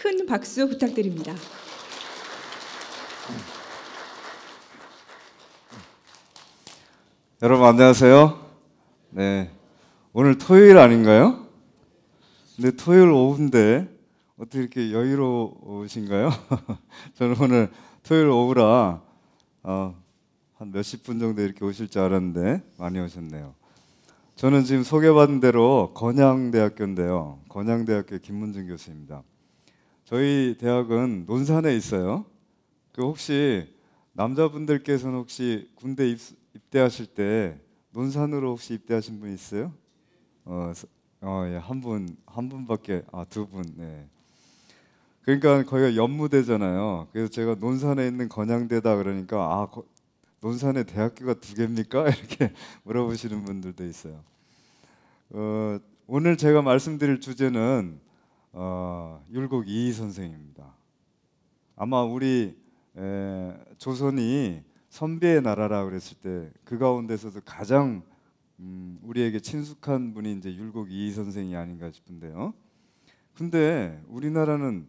큰 박수 부탁드립니다. 여러분 안녕하세요. 네, 오늘 토요일 아닌가요? 근데 토요일 오후인데 어떻게 이렇게 여유로우신가요? 저는 오늘 토요일 오후라 한 몇십 분 정도 이렇게 오실 줄 알았는데 많이 오셨네요. 저는 지금 소개받은 대로 건양대학교인데요. 건양대학교 김문준 교수입니다. 저희 대학은 논산에 있어요. 그 혹시 남자분들께서는 혹시 군대 입대하실 때 논산으로 혹시 입대하신 분 있어요? 예, 한 분밖에, 두 분. 네. 그러니까 거기가 연무대잖아요. 그래서 제가 논산에 있는 건양대다 그러니까 논산에 대학교가 두 개입니까? 이렇게 물어보시는 분들도 있어요. 오늘 제가 말씀드릴 주제는 율곡 이희 선생입니다. 아마 우리 조선이 선비의 나라라 그랬을 때 그 가운데서도 가장 우리에게 친숙한 분이 이제 율곡 이희 선생이 아닌가 싶은데요. 근데 우리나라는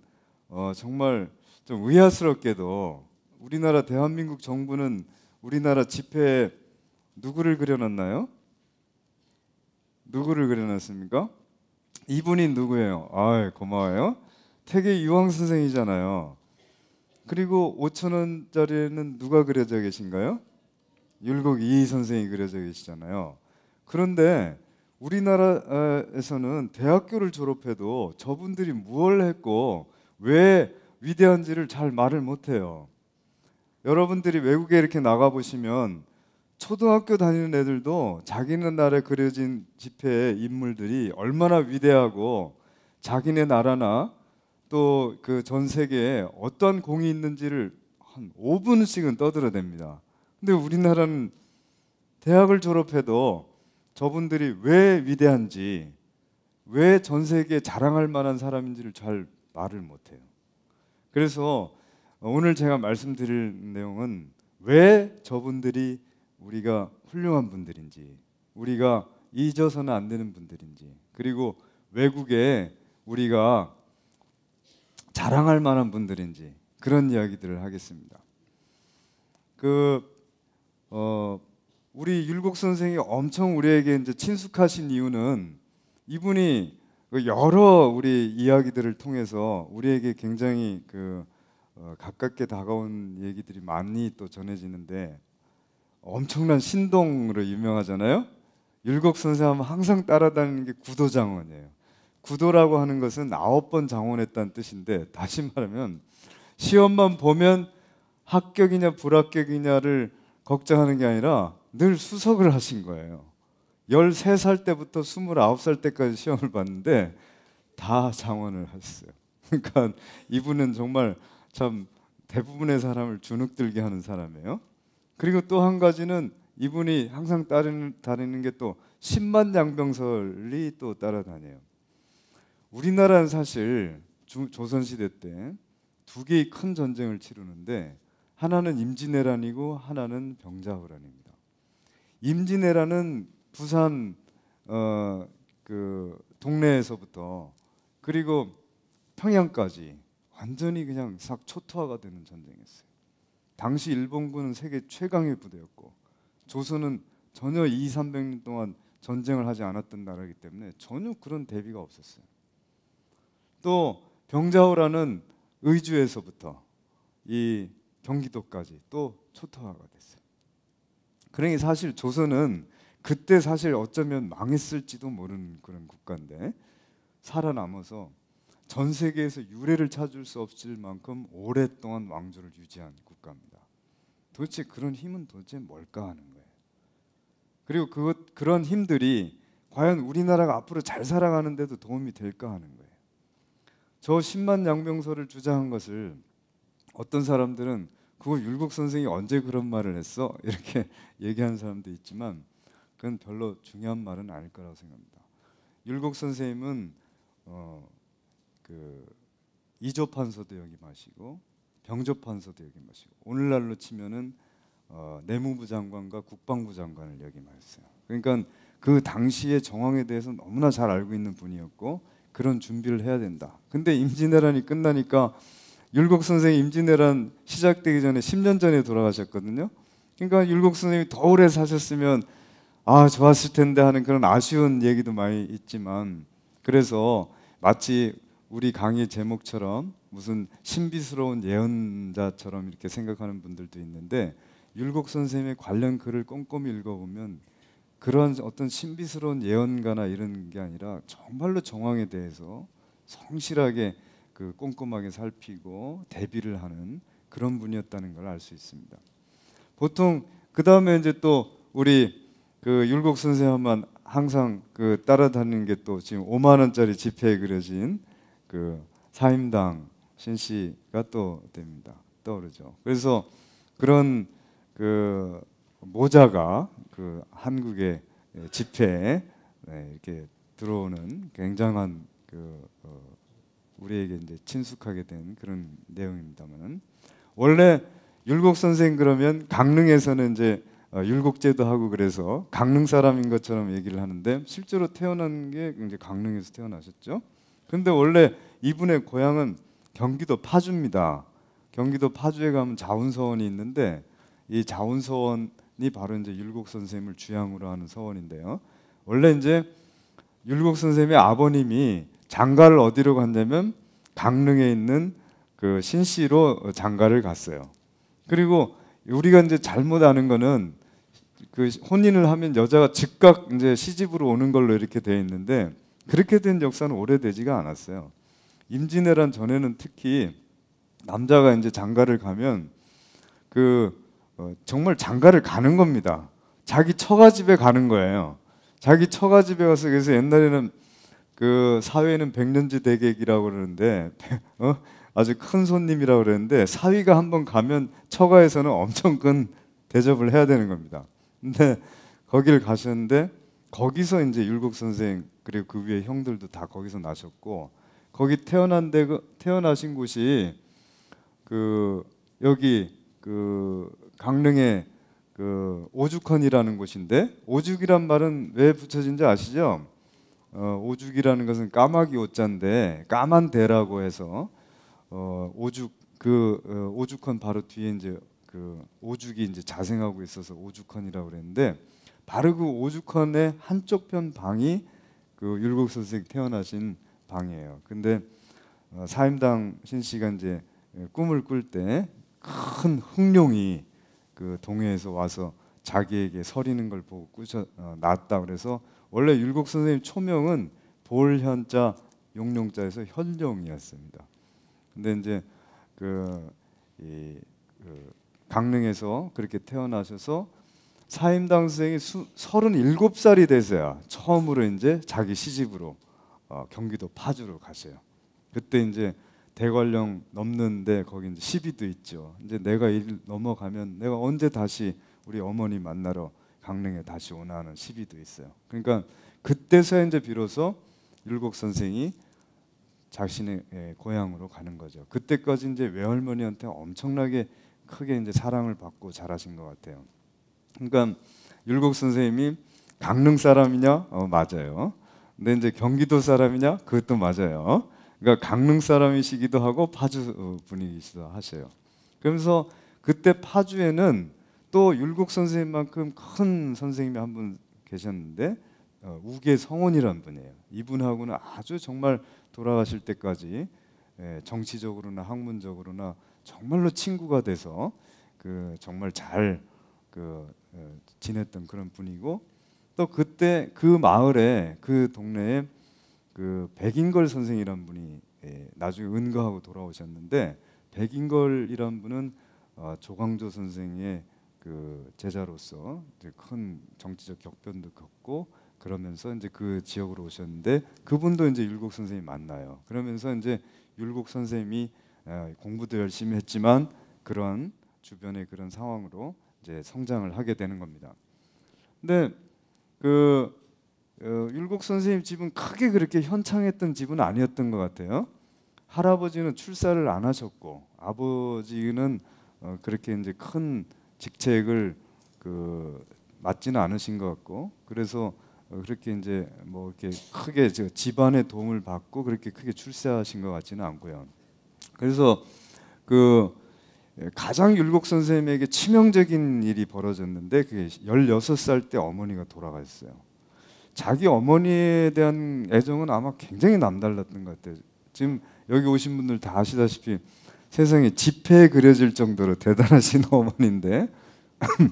정말 좀 의아스럽게도 우리나라 대한민국 정부는 우리나라 지폐에 누구를 그려놨나요? 누구를 그려놨습니까? 이분이 누구예요? 고마워요. 태계 유황 선생이잖아요. 그리고 5,000원짜리에는 누가 그려져 계신가요? 율곡 이희 선생이 그려져 계시잖아요. 그런데 우리나라에서는 대학교를 졸업해도 저분들이 무엇을 했고 왜 위대한지를 잘 말을 못해요. 여러분들이 외국에 이렇게 나가보시면 초등학교 다니는 애들도 자기네 나라에 그려진 지폐의 인물들이 얼마나 위대하고 자기네 나라나 또 그 전 세계에 어떤 공이 있는지를 한 5분씩은 떠들어댑니다. 근데 우리나라는 대학을 졸업해도 저분들이 왜 위대한지, 왜 전 세계에 자랑할 만한 사람인지를 잘 말을 못해요. 그래서 오늘 제가 말씀드릴 내용은 왜 저분들이 우리가 훌륭한 분들인지, 우리가 잊어서는 안 되는 분들인지, 그리고 외국에 우리가 자랑할 만한 분들인지 그런 이야기들을 하겠습니다. 우리 율곡 선생이 엄청 우리에게 이제 친숙하신 이유는 이분이 여러 우리 이야기들을 통해서 우리에게 굉장히 가깝게 다가온 얘기들이 많이 또 전해지는데 엄청난 신동으로 유명하잖아요. 율곡 선생 하면 항상 따라다니는 게 구도장원이에요. 구도라고 하는 것은 9번 장원했다는 뜻인데 다시 말하면 시험만 보면 합격이냐 불합격이냐를 걱정하는 게 아니라 늘 수석을 하신 거예요. 13살 때부터 29살 때까지 시험을 봤는데 다 장원을 하셨어요. 그러니까 이분은 정말 참 대부분의 사람을 주눅들게 하는 사람이에요. 그리고 또 한 가지는 이분이 항상 따르는 게 또 10만 양병설이 또 따라다녀요. 우리나라는 사실 조선시대 때 두 개의 큰 전쟁을 치르는데 하나는 임진왜란이고 하나는 병자호란입니다. 임진왜란은 부산 동네에서부터 그리고 평양까지 완전히 그냥 싹 초토화가 되는 전쟁이었어요. 당시 일본군은 세계 최강의 부대였고 조선은 전혀 200~300년 동안 전쟁을 하지 않았던 나라이기 때문에 전혀 그런 대비가 없었어요. 또 병자호란은 의주에서부터 이 경기도까지 또 초토화가 됐어요. 그러니 사실 조선은 그때 사실 어쩌면 망했을지도 모르는 그런 국가인데 살아남아서 전 세계에서 유례를 찾을 수 없을 만큼 오랫동안 왕조를 유지한 국가입니다. 도대체 그런 힘은 도대체 뭘까 하는 거예요. 그리고 그런 힘들이 과연 우리나라가 앞으로 잘 살아가는 데도 도움이 될까 하는 거예요. 저 10만 양병설을 주장한 것을 어떤 사람들은 그거 율곡 선생이 언제 그런 말을 했어? 이렇게 얘기하는 사람도 있지만 그건 별로 중요한 말은 아닐 거라고 생각합니다. 율곡 선생님은 이조판서도 역임하시고 병조판서도 역임하시고 오늘날로 치면은 내무부 장관과 국방부 장관을 역임하셨어요. 그러니까 그 당시의 정황에 대해서 너무나 잘 알고 있는 분이었고 그런 준비를 해야 된다. 근데 임진왜란이 끝나니까 율곡 선생이 임진왜란 시작되기 전에 10년 전에 돌아가셨거든요. 그러니까 율곡 선생님이 더 오래 사셨으면 아 좋았을 텐데 하는 그런 아쉬운 얘기도 많이 있지만, 그래서 마치 우리 강의 제목처럼 무슨 신비스러운 예언자처럼 이렇게 생각하는 분들도 있는데, 율곡 선생님의 관련 글을 꼼꼼히 읽어보면 그런 어떤 신비스러운 예언가나 이런 게 아니라 정말로 정황에 대해서 성실하게 그 꼼꼼하게 살피고 대비를 하는 그런 분이었다는 걸 알 수 있습니다. 보통 그 다음에 이제 또 우리 그 율곡 선생님만 항상 그 따라다니는 게 또 지금 5만 원짜리 지폐에 그려진 그 사임당 신씨가 또 됩니다. 떠오르죠. 그래서 그런 그 모자가 그 한국의 지폐에 이렇게 들어오는 굉장한 그 우리에게 이제 친숙하게 된 그런 내용입니다만, 원래 율곡 선생 그러면 강릉에서는 이제 율곡제도 하고 그래서 강릉 사람인 것처럼 얘기를 하는데, 실제로 태어난 게 이제 강릉에서 태어나셨죠. 근데 원래 이분의 고향은 경기도 파주입니다. 경기도 파주에 가면 자운서원이 있는데, 이 자운서원이 바로 이제 율곡 선생님을 주양으로 하는 서원인데요. 원래 이제 율곡 선생님의 아버님이 장가를 어디로 갔냐면 강릉에 있는 그 신시로 장가를 갔어요. 그리고 우리가 이제 잘못 아는 거는 그 혼인을 하면 여자가 즉각 이제 시집으로 오는 걸로 이렇게 돼 있는데, 그렇게 된 역사는 오래되지가 않았어요. 임진왜란 전에는 특히 남자가 이제 장가를 가면 그 정말 장가를 가는 겁니다. 자기 처가 집에 가는 거예요. 자기 처가 집에 가서, 그래서 옛날에는 그 사회는 백년지 대객이라고 그러는데 아주 큰 손님이라고 그러는데, 사위가 한번 가면 처가에서는 엄청 큰 대접을 해야 되는 겁니다. 근데 거기를 가셨는데, 거기서 이제 율곡 선생 그리고 그 위에 형들도 다 거기서 나셨고, 거기 태어나신 곳이 그 여기 그 강릉에 그 오죽헌이라는 곳인데, 오죽이란 말은 왜 붙여진지 아시죠? 오죽이라는 것은 까마귀 오자인데 까만 대라고 해서 오죽 오죽헌 바로 뒤에 이제 그 오죽이 이제 자생하고 있어서 오죽헌이라고 그랬는데, 바로 그 오죽헌의 한쪽 편 방이 그 율곡 선생 태어나신 방이에요. 근데 사임당 신씨가 이제 꿈을 꿀 때 큰 흑룡이 그 동해에서 와서 자기에게 서리는 걸 보고 낳았다 그래서, 원래 율곡 선생님 초명은 볼현자 용룡자에서 현룡이었습니다. 근데 이제 그 강릉에서 그렇게 태어나셔서 사임당 선생이 37살이 돼서야 처음으로 이제 자기 시집으로 경기도 파주로 가세요. 그때 이제 대관령 넘는데 거기 이제 시비도 있죠. 이제 내가 일 넘어가면 내가 언제 다시 우리 어머니 만나러 강릉에 다시 오나 하는 시비도 있어요. 그러니까 그때서야 이제 비로소 율곡 선생이 자신의 고향으로 가는 거죠. 그때까지 이제 외할머니한테 엄청나게 크게 이제 사랑을 받고 자라신 것 같아요. 그러니까 율곡 선생님이 강릉 사람이냐? 맞아요. 근데 이제 경기도 사람이냐? 그것도 맞아요. 그러니까 강릉 사람이시기도 하고 파주 분이시기도 하세요. 그러면서 그때 파주에는 또 율곡 선생님만큼 큰 선생님이 한 분 계셨는데, 우계성원이라는 분이에요. 이분하고는 아주 정말 돌아가실 때까지 정치적으로나 학문적으로나 정말로 친구가 돼서 그 정말 잘 지냈던 그런 분이고, 또 그때 그 마을에 그 동네에 그 백인걸 선생이란 분이 나중에 은거하고 돌아오셨는데, 백인걸이란 분은 조광조 선생의 그 제자로서 큰 정치적 격변도 겪고 그러면서 이제 그 지역으로 오셨는데, 그분도 이제 율곡 선생님 만나요. 그러면서 이제 율곡 선생님이 공부도 열심히 했지만 그런 주변의 그런 상황으로 이제 성장을 하게 되는 겁니다. 근데 그 율곡 선생님 집은 크게 그렇게 현창했던 집은 아니었던 것 같아요. 할아버지는 출사를 안 하셨고, 아버지는 그렇게 이제 큰 직책을 맡지는 않으신 것 같고, 그래서 그렇게 이제 뭐 이렇게 크게 집안의 도움을 받고 그렇게 크게 출세하신 것 같지는 않고요. 그래서 그 가장 율곡 선생님에게 치명적인 일이 벌어졌는데 그게 16살 때 어머니가 돌아가셨어요. 자기 어머니에 대한 애정은 아마 굉장히 남달랐던 것 같아요. 지금 여기 오신 분들 다 아시다시피 세상에 지폐에 그려질 정도로 대단하신 어머니인데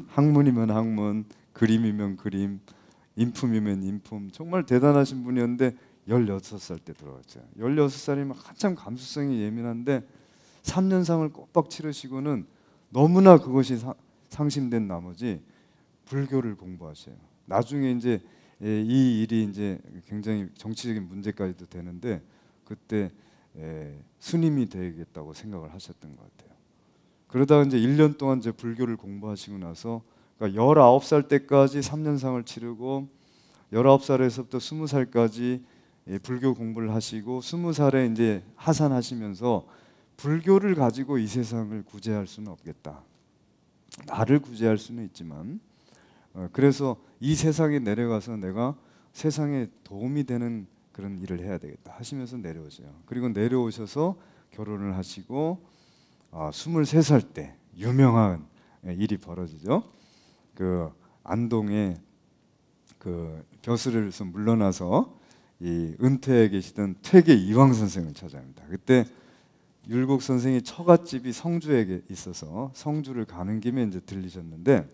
학문이면 학문, 그림이면 그림, 인품이면 인품, 정말 대단하신 분이었는데 16살 때 돌아갔어요. 16살이면 한참 감수성이 예민한데 3년상을 꼬박 치르시고는 너무나 그것이 상심된 나머지 불교를 공부하셔요. 나중에 이제 이 일이 이제 굉장히 정치적인 문제까지도 되는데 그때 스님이 되겠다고 생각을 하셨던 것 같아요. 그러다가 이제 1년 동안 이제 불교를 공부하시고 나서 그러니까 19살 때까지 3년상을 치르고 19살에서부터 20살까지 불교 공부를 하시고 20살에 이제 하산하시면서 불교를 가지고 이 세상을 구제할 수는 없겠다. 나를 구제할 수는 있지만 그래서 이 세상에 내려가서 내가 세상에 도움이 되는 그런 일을 해야 되겠다 하시면서 내려오세요. 그리고 내려오셔서 결혼을 하시고 23살 때 유명한 일이 벌어지죠. 그 안동에 그 벼슬에서 물러나서 이 은퇴해 계시던 퇴계 이황 선생을 찾아갑니다. 그때 율곡 선생이 처갓집이 성주에 있어서 성주를 가는 김에 이제 들리셨는데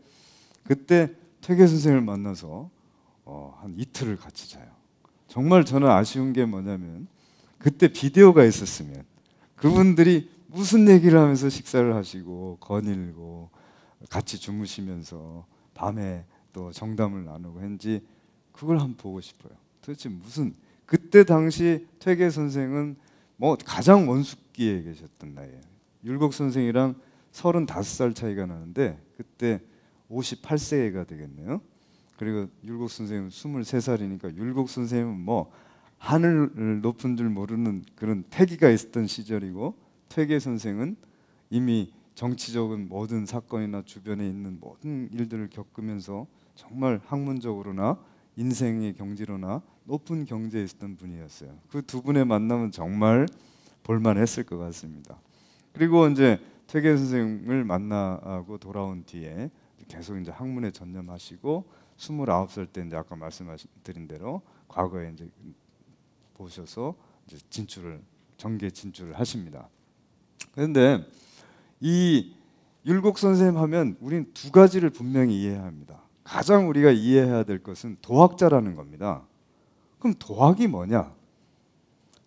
그때 퇴계 선생을 만나서 한 이틀을 같이 자요. 정말 저는 아쉬운 게 뭐냐면 그때 비디오가 있었으면 그분들이 무슨 얘기를 하면서 식사를 하시고 거닐고 같이 주무시면서 밤에 또 정담을 나누고 했는지 그걸 한번 보고 싶어요. 도대체 무슨 그때 당시 퇴계 선생은 뭐 가장 원숙기에 계셨던 나이에요. 율곡 선생이랑 35살 차이가 나는데 그때 58세가 되겠네요. 그리고 율곡 선생은 23살이니까 율곡 선생은 뭐 하늘 높은 줄 모르는 그런 패기가 있었던 시절이고 퇴계 선생은 이미 정치적인 모든 사건이나 주변에 있는 모든 일들을 겪으면서 정말 학문적으로나 인생의 경지로나 높은 경지에 있었던 분이었어요. 그 두 분의 만남은 정말 볼만했을 것 같습니다. 그리고 이제 퇴계 선생을 만나고 돌아온 뒤에 계속 이제 학문에 전념하시고 29살 때 이제 아까 말씀드린 대로 과거에 이제 보셔서 이제 정계 진출을 하십니다. 그런데 이 율곡 선생님 하면 우리는 두 가지를 분명히 이해해야 합니다. 가장 우리가 이해해야 될 것은 도학자라는 겁니다. 그럼 도학이 뭐냐?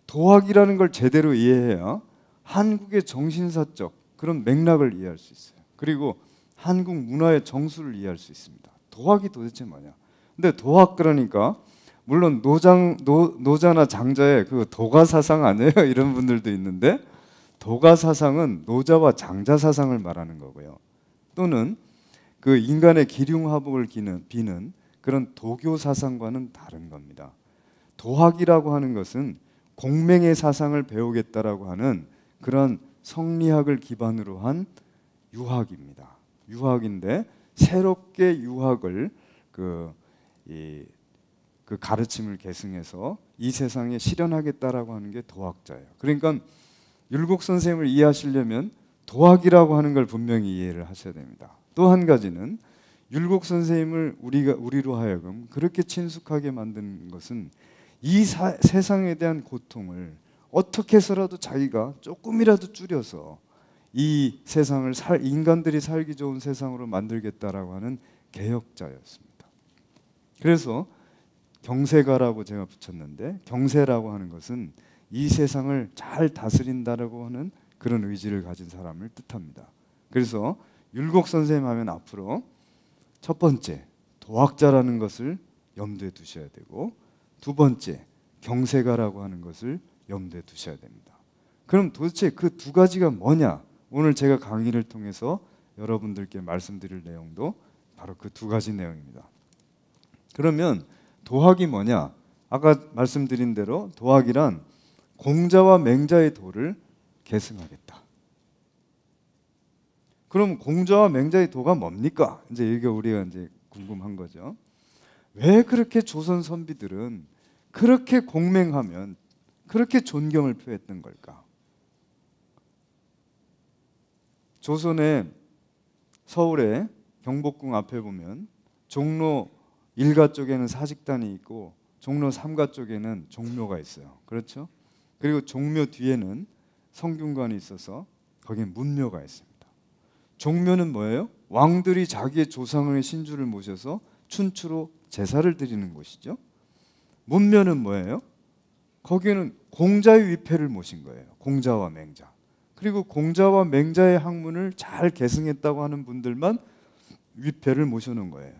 도학이라는 걸 제대로 이해해야 한국의 정신사적 그런 맥락을 이해할 수 있어요. 그리고 한국 문화의 정수를 이해할 수 있습니다. 도학이 도대체 뭐냐? 근데 도학 그러니까 물론 노자나 장자의 그 도가 사상 아니에요? 이런 분들도 있는데 도가 사상은 노자와 장자 사상을 말하는 거고요. 또는 그 인간의 기륭화복을 비는 그런 도교 사상과는 다른 겁니다. 도학이라고 하는 것은 공맹의 사상을 배우겠다라고 하는 그런 성리학을 기반으로 한 유학입니다. 유학인데 새롭게 유학을 그 가르침을 계승해서 이 세상에 실현하겠다라고 하는 게 도학자예요. 그러니까 율곡 선생님을 이해하시려면 도학이라고 하는 걸 분명히 이해를 하셔야 됩니다. 또 한 가지는 율곡 선생님을 우리로 하여금 그렇게 친숙하게 만든 것은 이 세상에 대한 고통을 어떻게 해서라도 자기가 조금이라도 줄여서 이 세상을 인간들이 살기 좋은 세상으로 만들겠다라고 하는 개혁자였습니다. 그래서 경세가라고 제가 붙였는데 경세라고 하는 것은 이 세상을 잘 다스린다라고 하는 그런 의지를 가진 사람을 뜻합니다. 그래서 율곡 선생님 하면 앞으로 첫 번째 도학자라는 것을 염두에 두셔야 되고 두 번째 경세가라고 하는 것을 염두에 두셔야 됩니다. 그럼 도대체 그 두 가지가 뭐냐? 오늘 제가 강의를 통해서 여러분들께 말씀드릴 내용도 바로 그 두 가지 내용입니다. 그러면 도학이 뭐냐? 아까 말씀드린 대로 도학이란 공자와 맹자의 도를 계승하겠다. 그럼 공자와 맹자의 도가 뭡니까? 이제 이게 우리가 이제 궁금한 거죠. 왜 그렇게 조선 선비들은 그렇게 공맹하면 그렇게 존경을 표했던 걸까? 조선의 서울의 경복궁 앞에 보면 종로 1가 쪽에는 사직단이 있고 종로 3가 쪽에는 종묘가 있어요. 그렇죠? 그리고 종묘 뒤에는 성균관이 있어서 거기에 문묘가 있습니다. 종묘는 뭐예요? 왕들이 자기의 조상의 신주를 모셔서 춘추로 제사를 드리는 곳이죠. 문묘는 뭐예요? 거기에는 공자의 위패를 모신 거예요. 공자와 맹자. 그리고 공자와 맹자의 학문을 잘 계승했다고 하는 분들만 위패를 모셔놓은 거예요.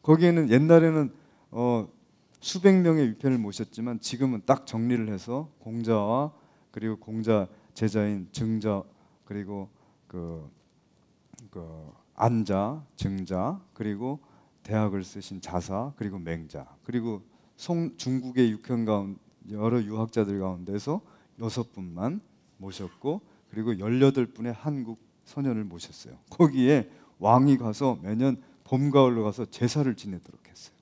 거기에는 옛날에는 수백 명의 위패를 모셨지만 지금은 딱 정리를 해서 공자와 그리고 공자 제자인 증자 그리고 그 안자, 증자 그리고 대학을 쓰신 자사 그리고 맹자 그리고 중국의 육현 가운데 여러 유학자들 가운데서 6분만 모셨고 그리고 18분의 한국 선현을 모셨어요. 거기에 왕이 가서 매년 봄, 가을로 가서 제사를 지내도록 했어요.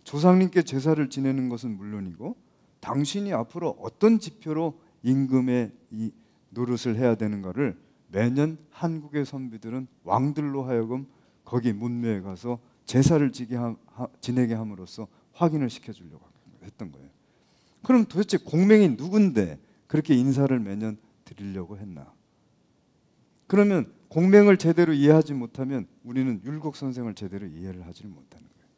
조상님께 제사를 지내는 것은 물론이고 당신이 앞으로 어떤 지표로 임금의 이 노릇을 해야 되는가를 매년 한국의 선비들은 왕들로 하여금 거기 문묘에 가서 제사를 지내게 함으로써 확인을 시켜주려고 했던 거예요. 그럼 도대체 공맹이 누군데 그렇게 인사를 매년 드리려고 했나? 그러면 공맹을 제대로 이해하지 못하면 우리는 율곡 선생을 제대로 이해를 하지를 못하는 거예요.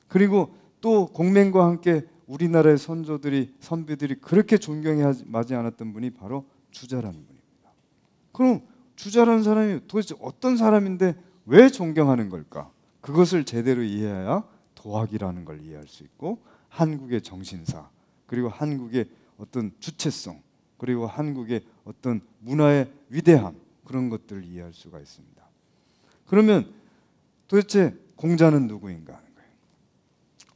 그리고 또 공맹과 함께 우리나라의 선비들이 그렇게 존경하지 않았던 분이 바로 주자라는 분입니다. 그럼 주자라는 사람이 도대체 어떤 사람인데 왜 존경하는 걸까? 그것을 제대로 이해해야 도학이라는 걸 이해할 수 있고 한국의 정신사 그리고 한국의 어떤 주체성 그리고 한국의 어떤 문화의 위대함 그런 것들을 이해할 수가 있습니다. 그러면 도대체 공자는 누구인가 하는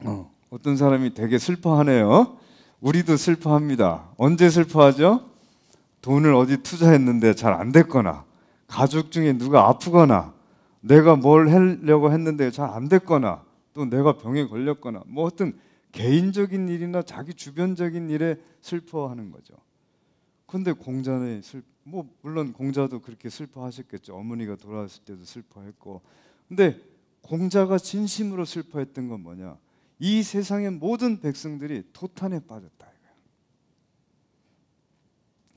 거예요. 어떤 사람이 되게 슬퍼하네요. 우리도 슬퍼합니다. 언제 슬퍼하죠? 돈을 어디 투자했는데 잘 안 됐거나 가족 중에 누가 아프거나 내가 뭘 하려고 했는데 잘 안 됐거나 또 내가 병에 걸렸거나 뭐 어떤 개인적인 일이나 자기 주변적인 일에 슬퍼하는 거죠. 근데 공자는 물론 공자도 그렇게 슬퍼하셨겠죠. 어머니가 돌아왔을 때도 슬퍼했고. 근데 공자가 진심으로 슬퍼했던 건 뭐냐? 이 세상의 모든 백성들이 도탄에 빠졌다 이거야.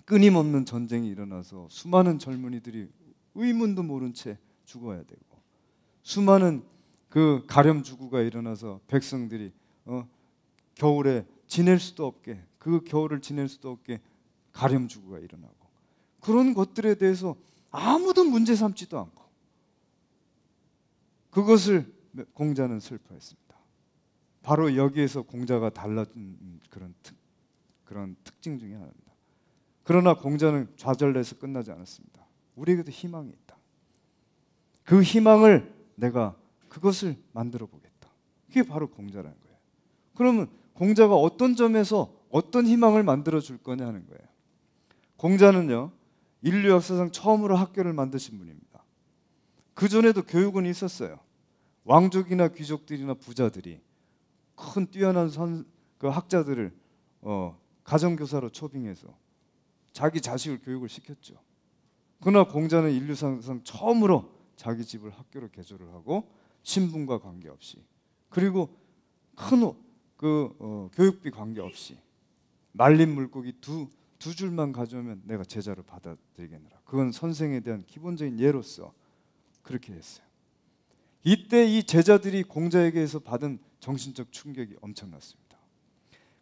끊임없는 전쟁이 일어나서 수많은 젊은이들이 의문도 모른 채 죽어야 되고 수많은 그 가렴주구가 일어나서 백성들이 겨울에 지낼 수도 없게 그 겨울을 지낼 수도 없게 가렴주구가 일어나고 그런 것들에 대해서 아무도 문제 삼지도 않고 그것을 공자는 슬퍼했습니다. 바로 여기에서 공자가 달라진 그런 특징 중에 하나입니다. 그러나 공자는 좌절해서 끝나지 않았습니다. 우리에게도 희망이 있다. 그 희망을 내가 그것을 만들어 보겠다. 그게 바로 공자라는 거예요. 그러면 공자가 어떤 점에서 어떤 희망을 만들어 줄 거냐 하는 거예요. 공자는요, 인류 역사상 처음으로 학교를 만드신 분입니다. 그 전에도 교육은 있었어요. 왕족이나 귀족들이나 부자들이 큰 뛰어난 그 학자들을 가정교사로 초빙해서 자기 자식을 교육을 시켰죠. 그러나 공자는 인류상 처음으로 자기 집을 학교로 개조를 하고 신분과 관계없이 그리고 큰 교육비 관계없이 말린 물고기 두 줄만 가져오면 내가 제자로 받아들이겠노라. 그건 선생에 대한 기본적인 예로서 그렇게 했어요. 이때 이 제자들이 공자에게서 받은 정신적 충격이 엄청났습니다.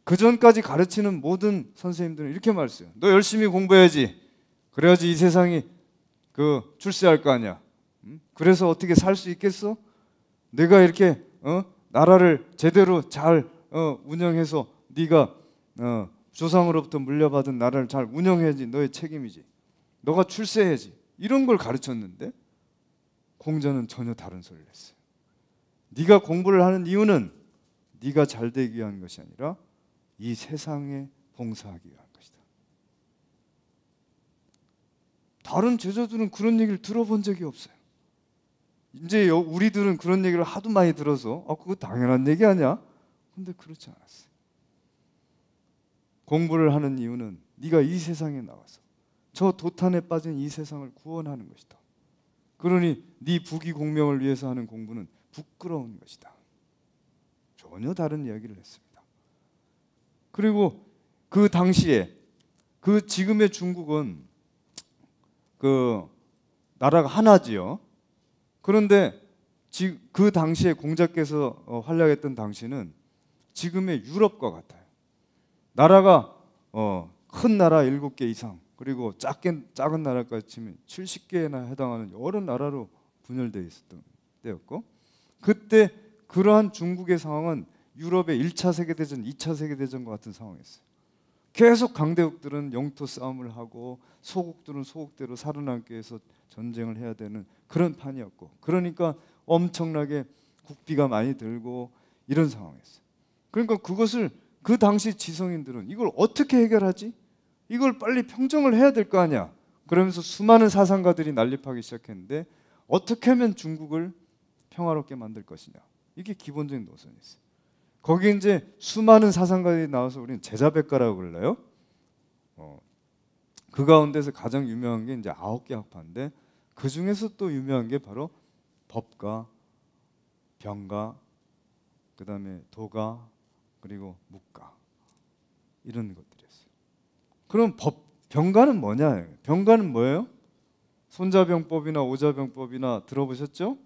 그 전까지 가르치는 모든 선생님들은 이렇게 말했어요. 너 열심히 공부해야지. 그래야지 이 세상이 출세할 거 아니야. 그래서 어떻게 살 수 있겠어? 내가 이렇게 나라를 제대로 잘 운영해서 네가 조상으로부터 물려받은 나라를 잘 운영해야지 너의 책임이지. 너가 출세해야지. 이런 걸 가르쳤는데 공자는 전혀 다른 소리를 했어요. 네가 공부를 하는 이유는 네가 잘 되기 위한 것이 아니라 이 세상에 봉사하기 위한 것이다. 다른 제자들은 그런 얘기를 들어본 적이 없어요. 이제 우리들은 그런 얘기를 하도 많이 들어서 그거 당연한 얘기 아니야? 근데 그렇지 않았어요. 공부를 하는 이유는 네가 이 세상에 나와서 저 도탄에 빠진 이 세상을 구원하는 것이다. 그러니 네 부귀공명을 위해서 하는 공부는 부끄러운 것이다. 전혀 다른 이야기를 했습니다. 그리고 그 당시에 그 지금의 중국은 그 나라가 하나지요. 그런데 그 당시에 공자께서 활약했던 당시는 지금의 유럽과 같아요. 나라가 큰 나라 7개 이상, 그리고 작은 나라까지 치면 70개나 해당하는 여러 나라로 분열되어 있었던 때였고, 그때 그러한 중국의 상황은 유럽의 1차 세계대전, 2차 세계대전과 같은 상황이었어요. 계속 강대국들은 영토 싸움을 하고 소국들은 소국대로 살아남기 위해서 전쟁을 해야 되는 그런 판이었고, 그러니까 엄청나게 국비가 많이 들고 이런 상황이었어요. 그러니까 그것을 그 당시 지성인들은 이걸 어떻게 해결하지? 이걸 빨리 평정을 해야 될 거 아니야. 그러면서 수많은 사상가들이 난립하기 시작했는데 어떻게 하면 중국을 평화롭게 만들 것이냐. 이게 기본적인 노선이었어요. 거기 이제 수많은 사상가들이 나와서 우리는 제자백가라고 그럴래요? 그 가운데서 가장 유명한 게 이제 9개 학파인데, 그 중에서 또 유명한 게 바로 법가, 병가, 그 다음에 도가, 그리고 묵가, 이런 것들이었어요. 그럼 병가는 뭐냐? 병가는 뭐예요? 손자병법이나 오자병법이나 들어보셨죠?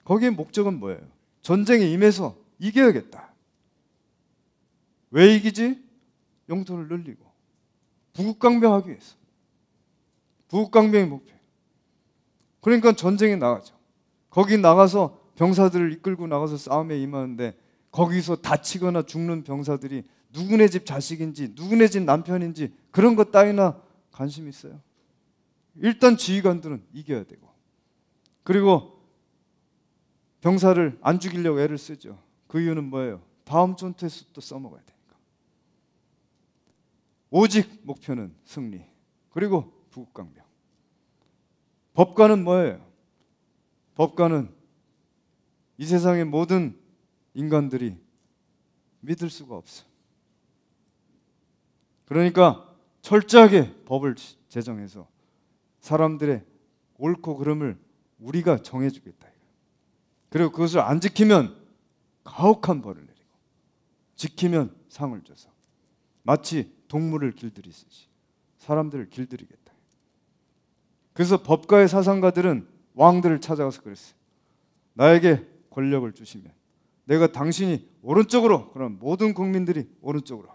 거기에 목적은 뭐예요? 전쟁에 임해서 이겨야겠다. 왜 이기지? 영토를 늘리고 부국강병하기 위해서. 부국강병이 목표예요. 그러니까 전쟁에 나가죠. 거기 나가서 병사들을 이끌고 나가서 싸움에 임하는데, 거기서 다치거나 죽는 병사들이 누구네 집 자식인지 누구네 집 남편인지 그런 것 따위나 관심 있어요? 일단 지휘관들은 이겨야 되고, 그리고 병사를 안 죽이려고 애를 쓰죠. 그 이유는 뭐예요? 다음 전투에서 또 써먹어야 되니까. 오직 목표는 승리, 그리고 부국강병. 법가는 뭐예요? 법가는 이 세상의 모든 인간들이 믿을 수가 없어. 그러니까 철저하게 법을 제정해서 사람들의 옳고 그름을 우리가 정해주겠다. 그리고 그것을 안 지키면 가혹한 벌을 내리고, 지키면 상을 줘서 마치 동물을 길들이듯이 사람들을 길들이겠다. 그래서 법가의 사상가들은 왕들을 찾아가서 그랬어요. 나에게 권력을 주시면 내가 당신이 오른쪽으로, 그럼 모든 국민들이 오른쪽으로,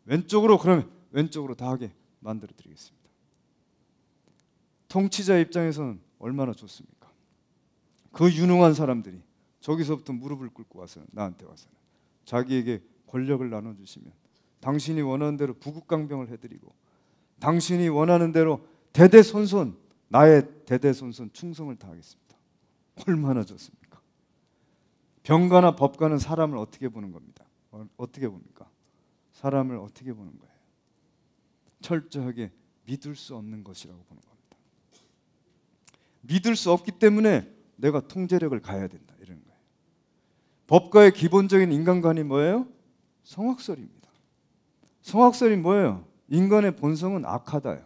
왼쪽으로, 그러면 왼쪽으로 다 하게 만들어 드리겠습니다. 통치자 입장에서는 얼마나 좋습니까? 그 유능한 사람들이 저기서부터 무릎을 꿇고 와서 나한테 와서는 자기에게 권력을 나눠주시면 당신이 원하는 대로 부국강병을 해드리고, 당신이 원하는 대로 대대손손, 나의 대대손손 충성을 다하겠습니다. 얼마나 좋습니까? 병가나 법가는 사람을 어떻게 보는 겁니다. 어떻게 봅니까? 사람을 어떻게 보는 거예요? 철저하게 믿을 수 없는 것이라고 보는 겁니다. 믿을 수 없기 때문에 내가 통제력을 가야 된다, 이런 거예요. 법가의 기본적인 인간관이 뭐예요? 성악설입니다. 성악설이 뭐예요? 인간의 본성은 악하다요.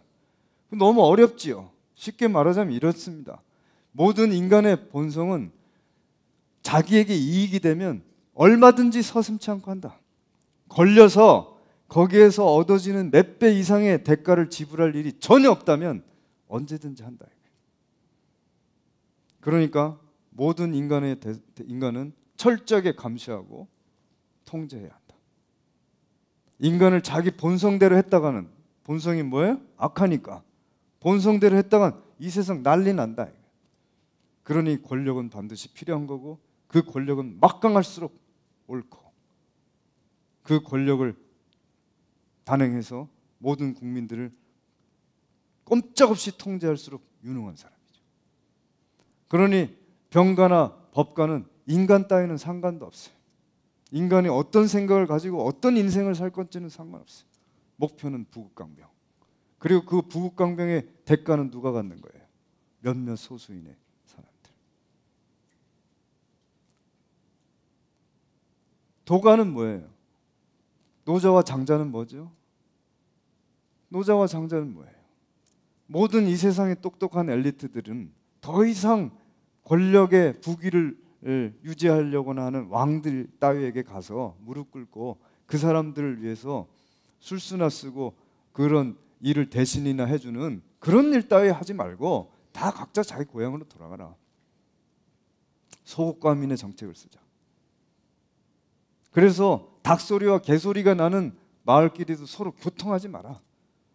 너무 어렵지요. 쉽게 말하자면 이렇습니다. 모든 인간의 본성은 자기에게 이익이 되면 얼마든지 서슴지 않고 한다. 걸려서 거기에서 얻어지는 몇 배 이상의 대가를 지불할 일이 전혀 없다면 언제든지 한다. 그러니까 모든 인간은 철저하게 감시하고 통제해야 한다. 인간을 자기 본성대로 했다가는, 본성이 뭐예요? 악하니까 본성대로 했다간 이 세상 난리 난다. 그러니 권력은 반드시 필요한 거고, 그 권력은 막강할수록 옳고, 그 권력을 단행해서 모든 국민들을 꼼짝없이 통제할수록 유능한 사람이죠. 그러니 병가나 법가는 인간 따위는 상관도 없어요. 인간이 어떤 생각을 가지고 어떤 인생을 살 건지는 상관없어요. 목표는 부국강병. 그리고 그 부국강병의 대가는 누가 갖는 거예요? 몇몇 소수인의 사람들. 도가는 뭐예요? 노자와 장자는 뭐죠? 노자와 장자는 뭐예요? 모든 이 세상의 똑똑한 엘리트들은 더 이상 권력의 부귀를 유지하려고나 하는 왕들 따위에게 가서 무릎 꿇고 그 사람들을 위해서 술수나 쓰고 그런 일을 대신이나 해주는 그런 일 따위 하지 말고 다 각자 자기 고향으로 돌아가라. 소국과민의 정책을 쓰자. 그래서 닭소리와 개소리가 나는 마을끼리도 서로 교통하지 마라.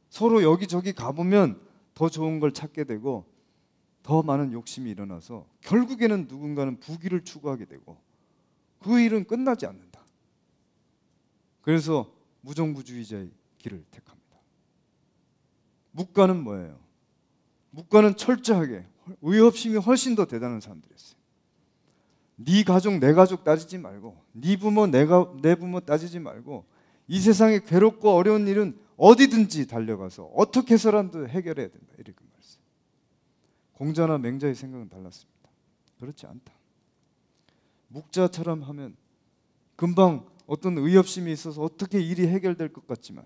서로 여기저기 가보면 더 좋은 걸 찾게 되고 더 많은 욕심이 일어나서 결국에는 누군가는 부귀를 추구하게 되고 그 일은 끝나지 않는다. 그래서 무정부주의자의 길을 택합니다. 묵가는 뭐예요? 묵가는 철저하게 의협심이 훨씬 더 대단한 사람들이었어요. 네 가족 내 가족 따지지 말고 네 부모 내 부모 따지지 말고 이 세상에 괴롭고 어려운 일은 어디든지 달려가서 어떻게 해서라도 해결해야 된다. 이렇게 말했어요. 공자나 맹자의 생각은 달랐습니다. 그렇지 않다. 묵자처럼 하면 금방 어떤 의협심이 있어서 어떻게 일이 해결될 것 같지만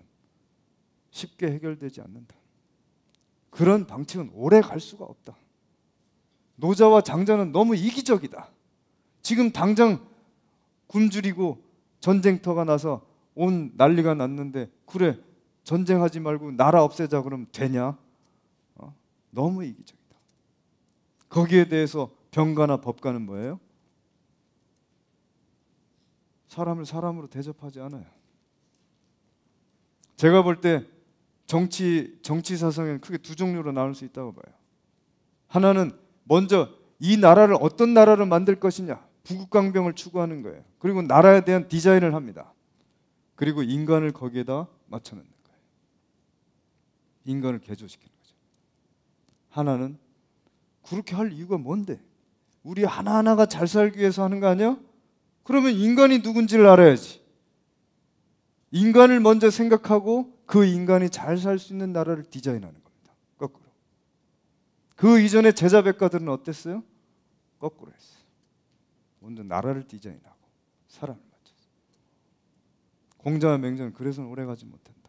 쉽게 해결되지 않는다. 그런 방식은 오래 갈 수가 없다. 노자와 장자는 너무 이기적이다. 지금 당장 굶주리고 전쟁터가 나서 온 난리가 났는데 그래 전쟁하지 말고 나라 없애자 그러면 되냐? 너무 이기적이다. 거기에 대해서 병가나 법가는 뭐예요? 사람을 사람으로 대접하지 않아요. 제가 볼 때 정치 사상에는 크게 두 종류로 나눌 수 있다고 봐요. 하나는 먼저 이 나라를 어떤 나라로 만들 것이냐 부국강병을 추구하는 거예요. 그리고 나라에 대한 디자인을 합니다. 그리고 인간을 거기에다 맞춰놓는 거예요. 인간을 개조시키는 거죠. 하나는 그렇게 할 이유가 뭔데? 우리 하나하나가 잘 살기 위해서 하는 거 아니야? 그러면 인간이 누군지를 알아야지. 인간을 먼저 생각하고 그 인간이 잘 살 수 있는 나라를 디자인하는 겁니다. 거꾸로. 그 이전에 제자백가들은 어땠어요? 거꾸로 했어요. 먼저 나라를 디자인하고 사람을 맞췄어요. 공자와 맹자는 그래서는 오래가지 못한다.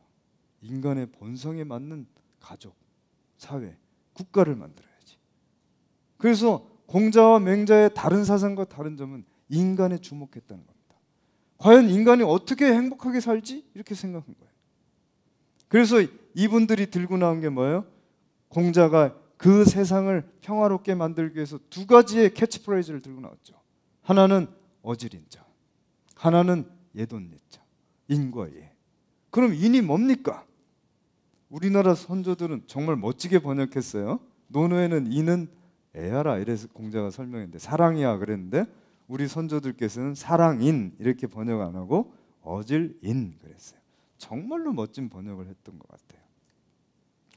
인간의 본성에 맞는 가족, 사회, 국가를 만들어야지. 그래서 공자와 맹자의 다른 사상과 다른 점은 인간에 주목했다는 겁니다. 과연 인간이 어떻게 행복하게 살지? 이렇게 생각한 거예요. 그래서 이분들이 들고 나온 게 뭐예요? 공자가 그 세상을 평화롭게 만들기 위해서 두 가지의 캐치프레이즈를 들고 나왔죠. 하나는 어질인자, 하나는 예돈예자, 인과 예. 그럼 인이 뭡니까? 우리나라 선조들은 정말 멋지게 번역했어요. 노노에는 인은 애야라 이래서 공자가 설명했는데 사랑이야 그랬는데 우리 선조들께서는 사랑인 이렇게 번역 안 하고 어질인 그랬어요. 정말로 멋진 번역을 했던 것 같아요.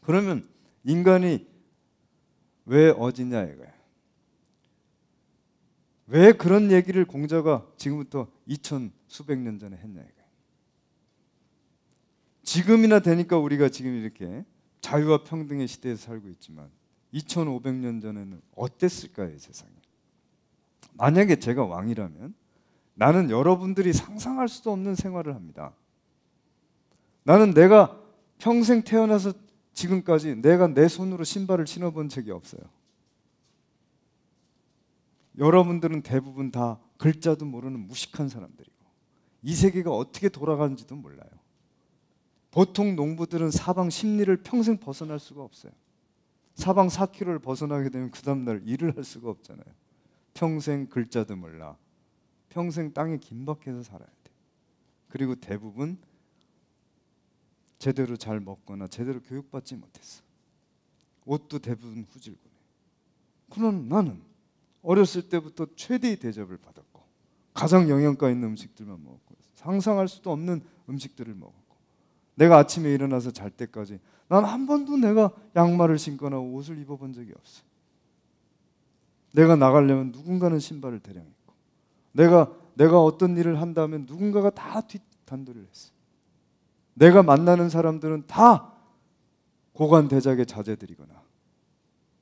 그러면 인간이 왜 어지냐 이거예요. 왜 그런 얘기를 공자가 지금부터 2000 수백 년 전에 했냐 이거예요. 지금이나 되니까 우리가 지금 이렇게 자유와 평등의 시대에서 살고 있지만 2500년 전에는 어땠을까요, 이 세상이? 만약에 제가 왕이라면 나는 여러분들이 상상할 수도 없는 생활을 합니다. 나는 내가 평생 태어나서 지금까지 내가 내 손으로 신발을 신어본 적이 없어요. 여러분들은 대부분 다 글자도 모르는 무식한 사람들이고 이 세계가 어떻게 돌아가는지도 몰라요. 보통 농부들은 사방 십리를 평생 벗어날 수가 없어요. 사방 4km를 벗어나게 되면 그 다음날 일을 할 수가 없잖아요. 평생 글자도 몰라. 평생 땅에 긴박해서 살아야 돼. 그리고 대부분 제대로 잘 먹거나 제대로 교육받지 못했어. 옷도 대부분 후질구네. 그러나 나는 어렸을 때부터 최대의 대접을 받았고 가장 영양가 있는 음식들만 먹었고 상상할 수도 없는 음식들을 먹었고 내가 아침에 일어나서 잘 때까지 난 한 번도 내가 양말을 신거나 옷을 입어본 적이 없어. 내가 나가려면 누군가는 신발을 대량 입고 내가 어떤 일을 한다면 누군가가 다 뒷단도리를 했어. 내가 만나는 사람들은 다 고관대작의 자제들이거나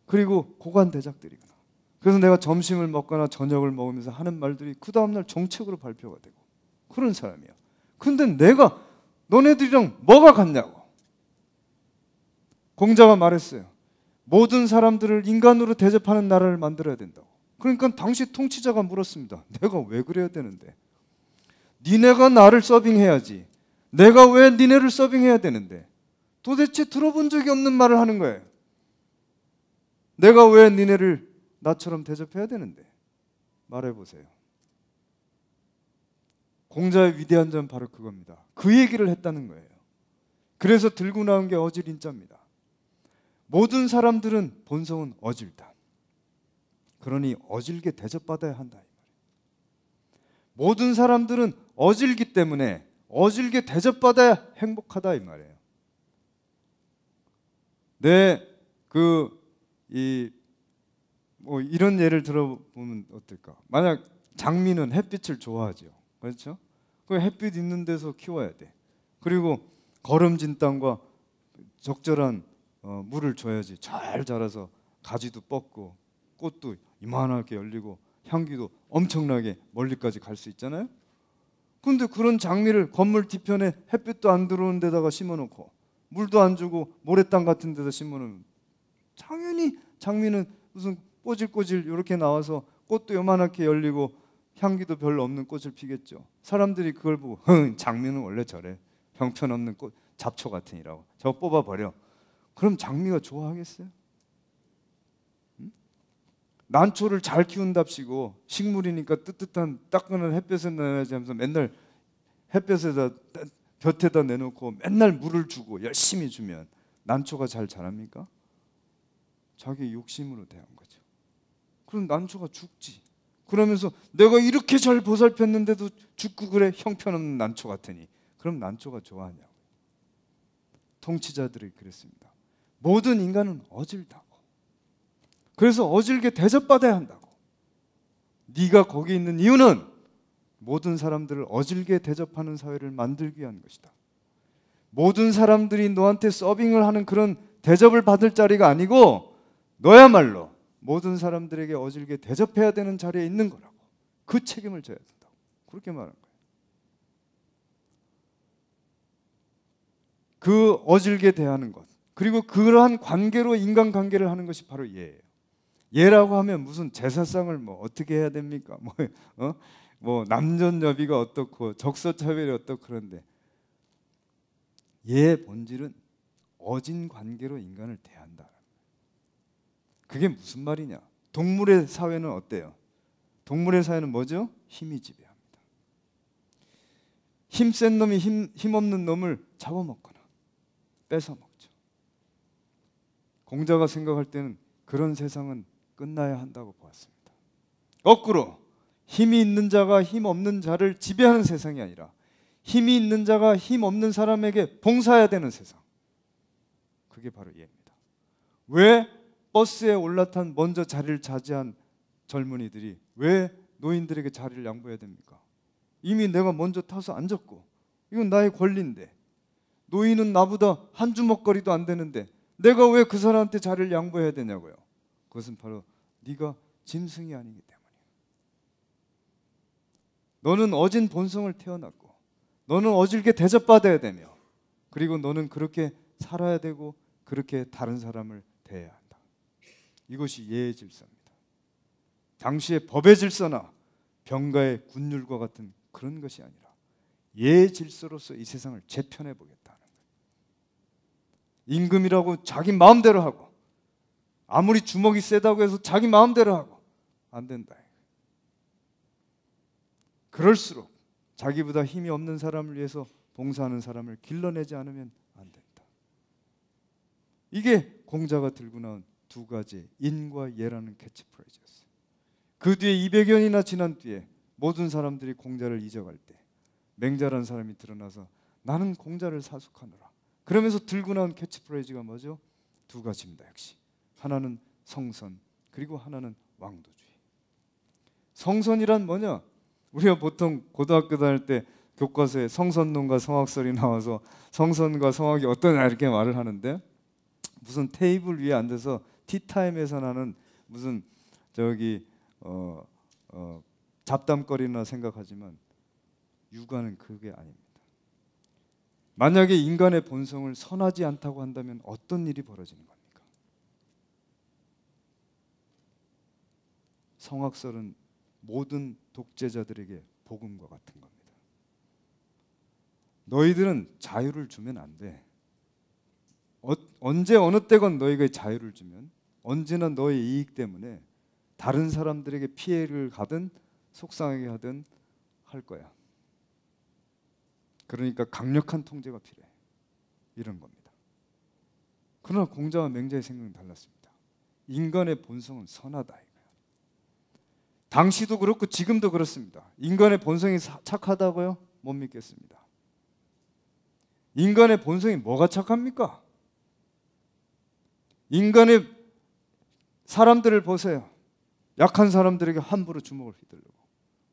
그리고 고관대작들이거나 그래서 내가 점심을 먹거나 저녁을 먹으면서 하는 말들이 그 다음날 정책으로 발표가 되고 그런 사람이에요. 근데 내가 너네들이랑 뭐가 같냐고. 공자가 말했어요. 모든 사람들을 인간으로 대접하는 나라를 만들어야 된다고. 그러니까 당시 통치자가 물었습니다. 내가 왜 그래야 되는데? 니네가 나를 서빙해야지. 내가 왜 니네를 서빙해야 되는데? 도대체 들어본 적이 없는 말을 하는 거예요. 내가 왜 니네를 나처럼 대접해야 되는데? 말해보세요. 공자의 위대한 점 바로 그겁니다. 그 얘기를 했다는 거예요. 그래서 들고 나온 게 어질인자입니다. 모든 사람들은 본성은 어질다. 그러니 어질게 대접받아야 한다. 모든 사람들은 어질기 때문에 어질게 대접받아야 행복하다 이 말이에요. 이런 예를 들어보면 어떨까? 만약 장미는 햇빛을 좋아하죠. 그렇죠? 그 햇빛 있는 데서 키워야 돼. 그리고 거름진 땅과 적절한 물을 줘야지 잘 자라서 가지도 뻗고 꽃도 이만하게 열리고 향기도 엄청나게 멀리까지 갈 수 있잖아요. 근데 그런 장미를 건물 뒤편에 햇빛도 안 들어오는 데다가 심어놓고 물도 안 주고 모래땅 같은 데다 심어놓으면 당연히 장미는 무슨 꼬질꼬질 이렇게 나와서 꽃도 요만하게 열리고 향기도 별로 없는 꽃을 피겠죠. 사람들이 그걸 보고 장미는 원래 저래. 형편없는 꽃 잡초 같으니라고. 저거 뽑아버려. 그럼 장미가 좋아하겠어요? 난초를 잘 키운답시고 식물이니까 뜨뜻한 따끈한 햇볕에 내야지 하면서 맨날 햇볕에다 볕에다 내놓고 맨날 물을 주고 열심히 주면 난초가 잘 자랍니까? 자기 욕심으로 대한 거죠. 그럼 난초가 죽지. 그러면서 내가 이렇게 잘 보살폈는데도 죽고 그래 형편없는 난초 같으니. 그럼 난초가 좋아하냐고. 통치자들이 그랬습니다. 모든 인간은 어질다고. 그래서 어질게 대접받아야 한다고. 네가 거기 있는 이유는 모든 사람들을 어질게 대접하는 사회를 만들기 위한 것이다. 모든 사람들이 너한테 서빙을 하는 그런 대접을 받을 자리가 아니고 너야말로 모든 사람들에게 어질게 대접해야 되는 자리에 있는 거라고. 그 책임을 져야 된다고. 그렇게 말한 거예요. 그 어질게 대하는 것, 그리고 그러한 관계로 인간관계를 하는 것이 바로 예예요. 예라고 하면 무슨 제사상을 뭐 어떻게 해야 됩니까? 뭐 남존여비가 어떻고 적서차별이 어떻고 그런데 예의 본질은 어진 관계로 인간을 대한다. 그게 무슨 말이냐? 동물의 사회는 어때요? 동물의 사회는 뭐죠? 힘이 지배합니다. 힘센 놈이 힘없는 놈을 잡아먹거나 뺏어먹죠. 공자가 생각할 때는 그런 세상은 끝나야 한다고 보았습니다. 거꾸로 힘이 있는 자가 힘 없는 자를 지배하는 세상이 아니라 힘이 있는 자가 힘 없는 사람에게 봉사해야 되는 세상. 그게 바로 예입니다. 왜 버스에 올라탄 먼저 자리를 차지한 젊은이들이 왜 노인들에게 자리를 양보해야 됩니까? 이미 내가 먼저 타서 앉았고 이건 나의 권리인데 노인은 나보다 한 주먹거리도 안 되는데 내가 왜 그 사람한테 자리를 양보해야 되냐고요. 그것은 바로 네가 짐승이 아니기 때문이에요. 너는 어진 본성을 태어났고 너는 어질게 대접받아야 되며 그리고 너는 그렇게 살아야 되고 그렇게 다른 사람을 대해야 한다. 이것이 예의 질서입니다. 당시의 법의 질서나 병가의 군율과 같은 그런 것이 아니라 예의 질서로서 이 세상을 재편해 보겠다는 거예요. 임금이라고 자기 마음대로 하고 아무리 주먹이 세다고 해서 자기 마음대로 하고 안 된다. 그럴수록 자기보다 힘이 없는 사람을 위해서 봉사하는 사람을 길러내지 않으면 안 된다. 이게 공자가 들고 나온 두 가지 인과 예라는 캐치프레이즈였어요. 그 뒤에 200여 년이나 지난 뒤에 모든 사람들이 공자를 잊어갈 때 맹자라는 사람이 드러나서 나는 공자를 사숙하노라. 그러면서 들고 나온 캐치프레이즈가 뭐죠? 두 가지입니다. 역시 하나는 성선 그리고 하나는 왕도주의. 성선이란 뭐냐? 우리가 보통 고등학교 다닐 때 교과서에 성선론과 성악설이 나와서 성선과 성악이 어떠냐 이렇게 말을 하는데 무슨 테이블 위에 앉아서 티타임에서 나는 무슨 잡담거리나 생각하지만 육아는 그게 아닙니다. 만약에 인간의 본성을 선하지 않다고 한다면 어떤 일이 벌어지는 겁니까? 성악설은 모든 독재자들에게 복음과 같은 겁니다. 너희들은 자유를 주면 안 돼. 언제 어느 때건 너희가 자유를 주면 언제나 너의 이익 때문에 다른 사람들에게 피해를 가든 속상하게 하든 할 거야. 그러니까 강력한 통제가 필요해. 이런 겁니다. 그러나 공자와 맹자의 생각은 달랐습니다. 인간의 본성은 선하다 이거야. 당시도 그렇고 지금도 그렇습니다. 인간의 본성이 착하다고요? 못 믿겠습니다. 인간의 본성이 뭐가 착합니까? 인간의 사람들을 보세요. 약한 사람들에게 함부로 주먹을 휘두르고,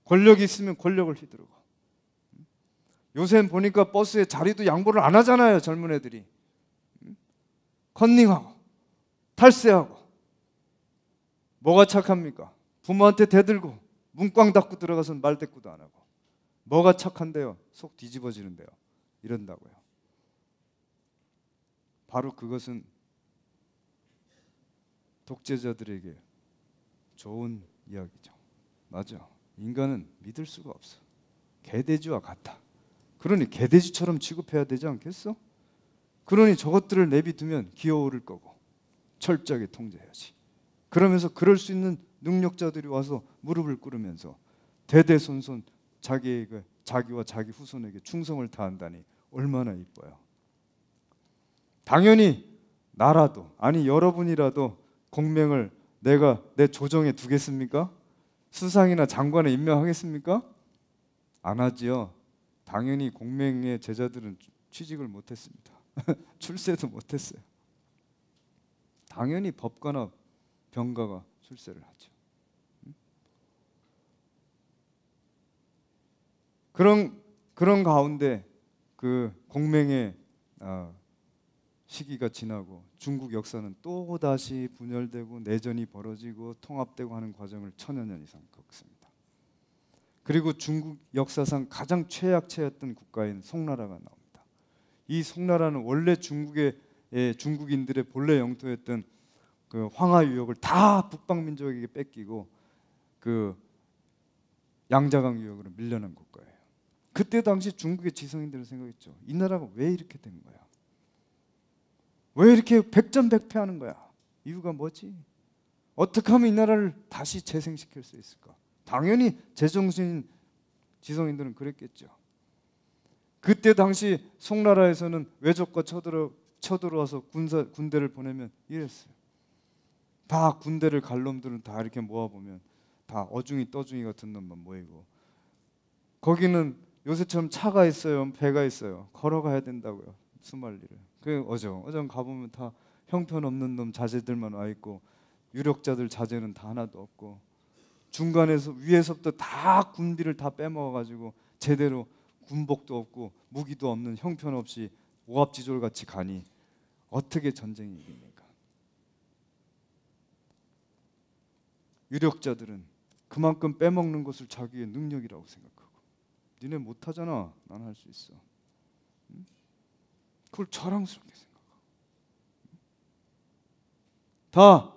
권력이 있으면 권력을 휘두르고. 요새 보니까 버스에 자리도 양보를 안 하잖아요. 젊은 애들이 컨닝하고 탈세하고. 뭐가 착합니까? 부모한테 대들고 문꽝 닫고 들어가서 말대꾸도 안 하고. 뭐가 착한데요? 속 뒤집어지는데요. 이런다고요. 바로 그것은 독재자들에게 좋은 이야기죠. 맞아. 인간은 믿을 수가 없어. 개돼지와 같아. 그러니 개돼지처럼 취급해야 되지 않겠어? 그러니 저것들을 내비두면 기어오를 거고 철저하게 통제해야지. 그러면서 그럴 수 있는 능력자들이 와서 무릎을 꿇으면서 대대손손 자기와 자기 후손에게 충성을 다한다니 얼마나 이뻐요. 당연히 나라도 아니 여러분이라도 공명을 내가 내 조정에 두겠습니까? 수상이나 장관에 임명하겠습니까? 안 하지요. 당연히 공명의 제자들은 취직을 못했습니다. 출세도 못했어요. 당연히 법가나 병가가 출세를 하죠. 그런 가운데 그 공명의 시기가 지나고 중국 역사는 또 다시 분열되고 내전이 벌어지고 통합되고 하는 과정을 천여 년 이상 겪습니다. 그리고 중국 역사상 가장 최약체였던 국가인 송나라가 나옵니다. 이 송나라는 원래 중국인들의 본래 영토였던 그 황하 유역을 다 북방 민족에게 뺏기고 그 양자강 유역으로 밀려난 국가예요. 그때 당시 중국의 지성인들은 생각했죠. 이 나라가 왜 이렇게 된 거야? 왜 이렇게 백전백패하는 거야? 이유가 뭐지? 어떻게 하면 이 나라를 다시 재생시킬 수 있을까? 당연히 제정신인 지성인들은 그랬겠죠. 그때 당시 송나라에서는 외적과 쳐들어와서 군대를 보내면 이랬어요. 다 군대를 갈 놈들은 다 이렇게 모아보면 다 어중이 떠중이 같은 놈만 모이고, 거기는 요새처럼 차가 있어요, 배가 있어요. 걸어가야 된다고요. 수말리를. 그 어정 가보면 다 형편없는 놈 자제들만 와 있고 유력자들 자제는 다 하나도 없고, 중간에서 위에서부터 다 군비를 다 빼먹어가지고 제대로 군복도 없고 무기도 없는 형편없이 오합지졸같이 가니 어떻게 전쟁이 이깁니까? 유력자들은 그만큼 빼먹는 것을 자기의 능력이라고 생각하고, 니네 못하잖아, 난 할 수 있어. 그걸 자랑스럽게 생각하고, 다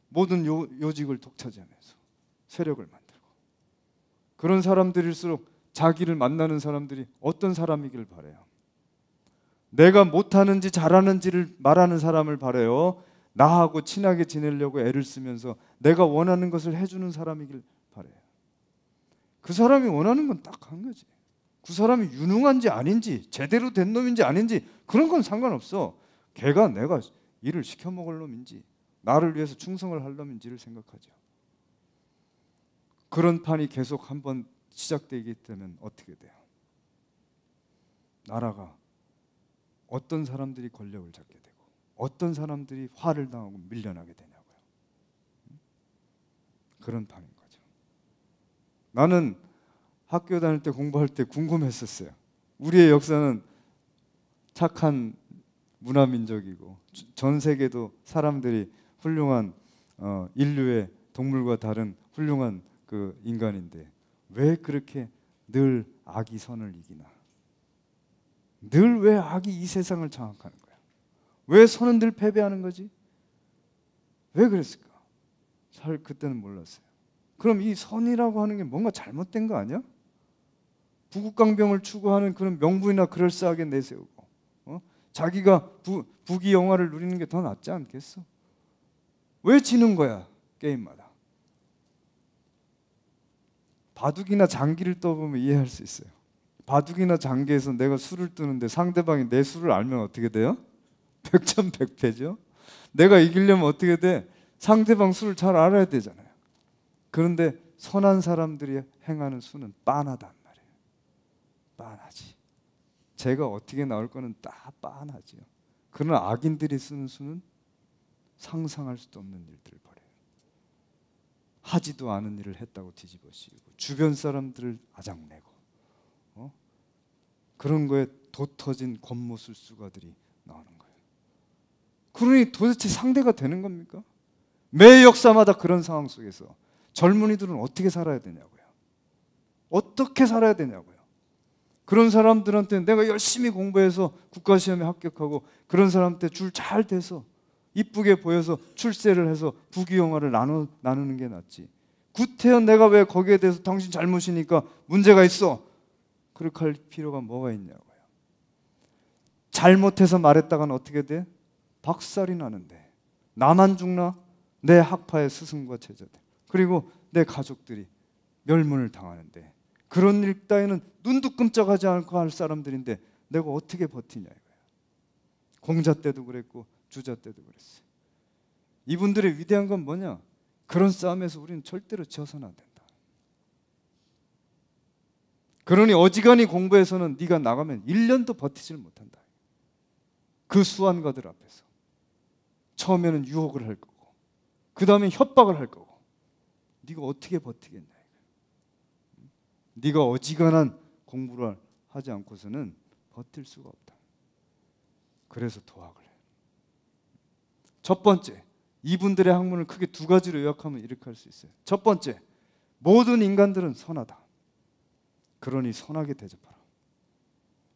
모든 요직을 독차지하면서 세력을 만들고, 그런 사람들일수록 자기를 만나는 사람들이 어떤 사람이길 바래요? 내가 못하는지 잘하는지를 말하는 사람을 바래요? 나하고 친하게 지내려고 애를 쓰면서 내가 원하는 것을 해주는 사람이길 바래요? 그 사람이 원하는 건 딱 한 거지. 그 사람이 유능한지 아닌지 제대로 된 놈인지 아닌지 그런 건 상관없어. 걔가 내가 일을 시켜 먹을 놈인지 나를 위해서 충성을 할 놈인지를 생각하죠. 그런 판이 계속 한번 시작되게 되면 어떻게 돼요? 나라가 어떤 사람들이 권력을 잡게 되고 어떤 사람들이 화를 당하고 밀려나게 되냐고요. 그런 판인 거죠. 나는 학교 다닐 때 공부할 때 궁금했었어요. 우리의 역사는 착한 문화민족이고 전 세계도 사람들이 훌륭한 인류의 동물과 다른 훌륭한 그 인간인데 왜 그렇게 늘 악이 선을 이기나? 늘 왜 악이 이 세상을 장악하는 거야? 왜 선은 늘 패배하는 거지? 왜 그랬을까? 잘 그때는 몰랐어요. 그럼 이 선이라고 하는 게 뭔가 잘못된 거 아니야? 부국강병을 추구하는 그런 명분이나 그럴싸하게 내세우고 자기가 부귀 영화를 누리는 게 더 낫지 않겠어? 왜 지는 거야 게임마다? 바둑이나 장기를 떠보면 이해할 수 있어요. 바둑이나 장기에서 내가 수를 뜨는데 상대방이 내 수를 알면 어떻게 돼요? 백전백패죠. 내가 이기려면 어떻게 돼? 상대방 수를 잘 알아야 되잖아요. 그런데 선한 사람들이 행하는 수는 빤하단 말이에요. 빤하지. 제가 어떻게 나올 거는 다 빤하지요. 그러나 악인들이 쓰는 수는 상상할 수도 없는 일들을 벌여요. 하지도 않은 일을 했다고 뒤집어 씌우고 주변 사람들을 아작내고 그런 거에 도 터진 권모술수가들이 나오는 거예요. 그러니 도대체 상대가 되는 겁니까? 매 역사마다 그런 상황 속에서 젊은이들은 어떻게 살아야 되냐고요. 어떻게 살아야 되냐고요. 그런 사람들한테 내가 열심히 공부해서 국가시험에 합격하고 그런 사람한테 줄 잘 대서 이쁘게 보여서 출세를 해서 부귀영화를 나누는 게 낫지. 구태여 내가 왜 거기에 대해서 당신 잘못이니까 문제가 있어. 그렇게 할 필요가 뭐가 있냐고요. 잘못해서 말했다가는 어떻게 돼? 박살이 나는데 나만 죽나? 내 학파의 스승과 제자들 그리고 내 가족들이 멸문을 당하는데 그런 일 따위는 눈도 끔찍하지 않고 할 사람들인데 내가 어떻게 버티냐 이거야. 공자 때도 그랬고 주자 때도 그랬어요. 이분들의 위대한 건 뭐냐? 그런 싸움에서 우리는 절대로 져서는 안 된다. 그러니 어지간히 공부해서는 네가 나가면 1년도 버티질 못한다. 그 수완가들 앞에서 처음에는 유혹을 할 거고 그 다음에 협박을 할 거고 네가 어떻게 버티겠냐. 네가 어지간한 공부를 하지 않고서는 버틸 수가 없다. 그래서 도학을 해요. 첫 번째, 이분들의 학문을 크게 두 가지로 요약하면 이렇게 할 수 있어요. 첫 번째, 모든 인간들은 선하다. 그러니 선하게 대접하라.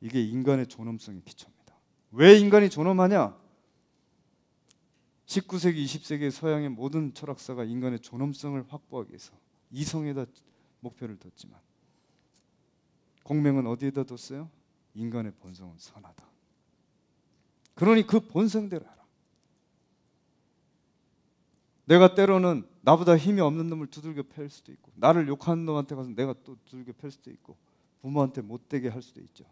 이게 인간의 존엄성의 기초입니다. 왜 인간이 존엄하냐? 19세기, 20세기 서양의 모든 철학사가 인간의 존엄성을 확보하기 위해서 이성에다 목표를 뒀지만 공명은 어디에다 뒀어요? 인간의 본성은 선하다. 그러니 그 본성대로 하라. 내가 때로는 나보다 힘이 없는 놈을 두들겨 팰 수도 있고 나를 욕하는 놈한테 가서 내가 또 두들겨 팰 수도 있고 부모한테 못되게 할 수도 있죠.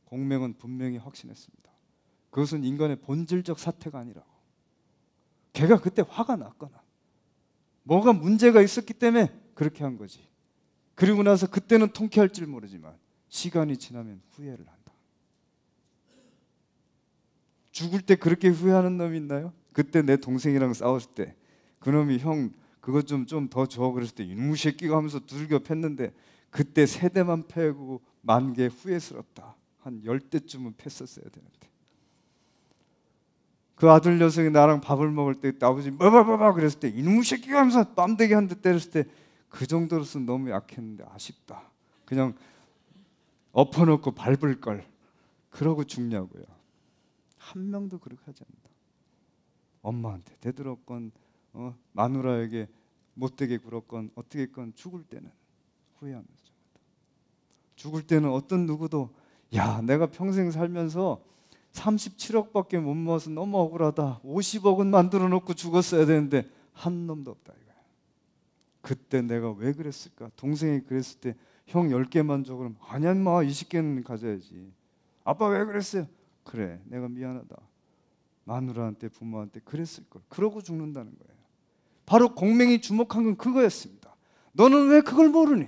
공명은 분명히 확신했습니다. 그것은 인간의 본질적 사태가 아니라고. 걔가 그때 화가 났거나 뭐가 문제가 있었기 때문에 그렇게 한 거지. 그리고 나서 그때는 통쾌할 줄 모르지만 시간이 지나면 후회를 한다. 죽을 때 그렇게 후회하는 놈이 있나요? 그때 내 동생이랑 싸웠을 때 그놈이 형 그거 좀 더 줘 그랬을 때 이놈의 새끼가 하면서 두들겨 팼는데 그때 세 대만 패고 만 게 후회스럽다. 한 10대쯤은 팼었어야 되는데 그 아들 녀석이 나랑 밥을 먹을 때 아버지 뭐뭐뭐뭐 그랬을 때 이놈의 새끼가 하면서 뺨대기 한 대 때렸을 때 그 정도로서는 너무 약했는데 아쉽다. 그냥 엎어놓고 밟을 걸. 그러고 죽냐고요. 한 명도 그렇게 하지 않는다. 엄마한테 대들었건 마누라에게 못되게 굴었건 어떻게 했건 죽을 때는 후회하면서 죽는다. 죽을 때는 어떤 누구도 야 내가 평생 살면서 37억밖에 못 모아서 너무 억울하다. 50억은 만들어 놓고 죽었어야 되는데 한 놈도 없다 이거야. 그때 내가 왜 그랬을까? 동생이 그랬을 때 형 10개만 줘 그러면 아니야 인마 20개는 가져야지. 아빠 왜 그랬어요? 그래 내가 미안하다. 마누라한테 부모한테 그랬을 걸. 그러고 죽는다는 거예요. 바로 공명이 주목한 건 그거였습니다. 너는 왜 그걸 모르니?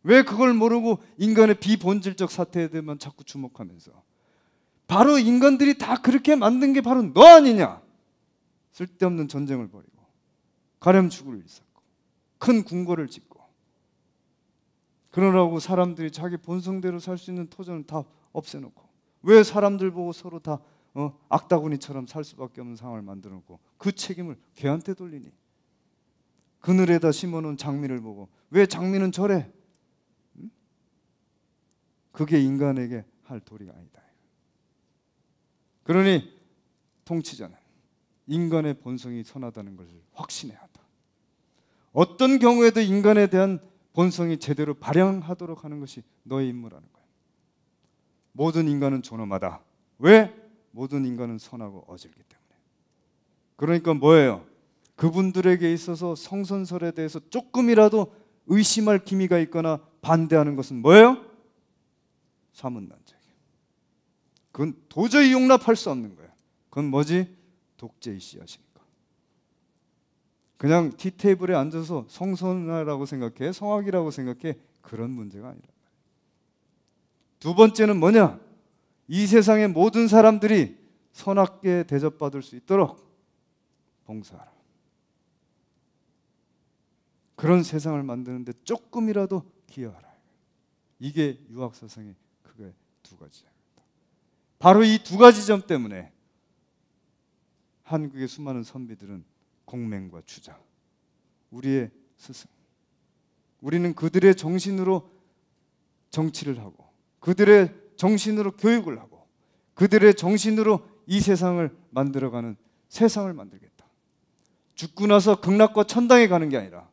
왜 그걸 모르고 인간의 비본질적 사태에 대해만 자꾸 주목하면서 바로 인간들이 다 그렇게 만든 게 바로 너 아니냐? 쓸데없는 전쟁을 벌이고 가렴 죽을 일 쌓고 큰 궁궐을 짓고 그러라고 사람들이 자기 본성대로 살 수 있는 토전을 다 없애놓고 왜 사람들 보고 서로 다 악다구니처럼 살 수밖에 없는 상황을 만들어놓고 그 책임을 걔한테 돌리니? 그늘에다 심어놓은 장미를 보고 왜 장미는 저래? 그게 인간에게 할 도리가 아니다. 그러니 통치자는 인간의 본성이 선하다는 것을 확신해야 한다. 어떤 경우에도 인간에 대한 본성이 제대로 발현하도록 하는 것이 너의 임무라는 거야. 모든 인간은 존엄하다. 왜? 모든 인간은 선하고 어질기 때문에. 그러니까 뭐예요? 그분들에게 있어서 성선설에 대해서 조금이라도 의심할 기미가 있거나 반대하는 것은 뭐예요? 사문난적이에요. 그건 도저히 용납할 수 없는 거예요. 그건 뭐지? 독재의 씨앗이니까. 그냥 티테이블에 앉아서 성선하라고 생각해, 성악이라고 생각해, 그런 문제가 아니라. 두 번째는 뭐냐? 이 세상의 모든 사람들이 선하게 대접받을 수 있도록 봉사하라. 그런 세상을 만드는데 조금이라도 기여하라. 이게 유학사상의 크게 두 가지입니다. 바로 이 두 가지 점 때문에 한국의 수많은 선비들은 공맹과 주자, 우리의 스승, 우리는 그들의 정신으로 정치를 하고 그들의 정신으로 교육을 하고 그들의 정신으로 이 세상을 만들어가는 세상을 만들겠다. 죽고 나서 극락과 천당에 가는 게 아니라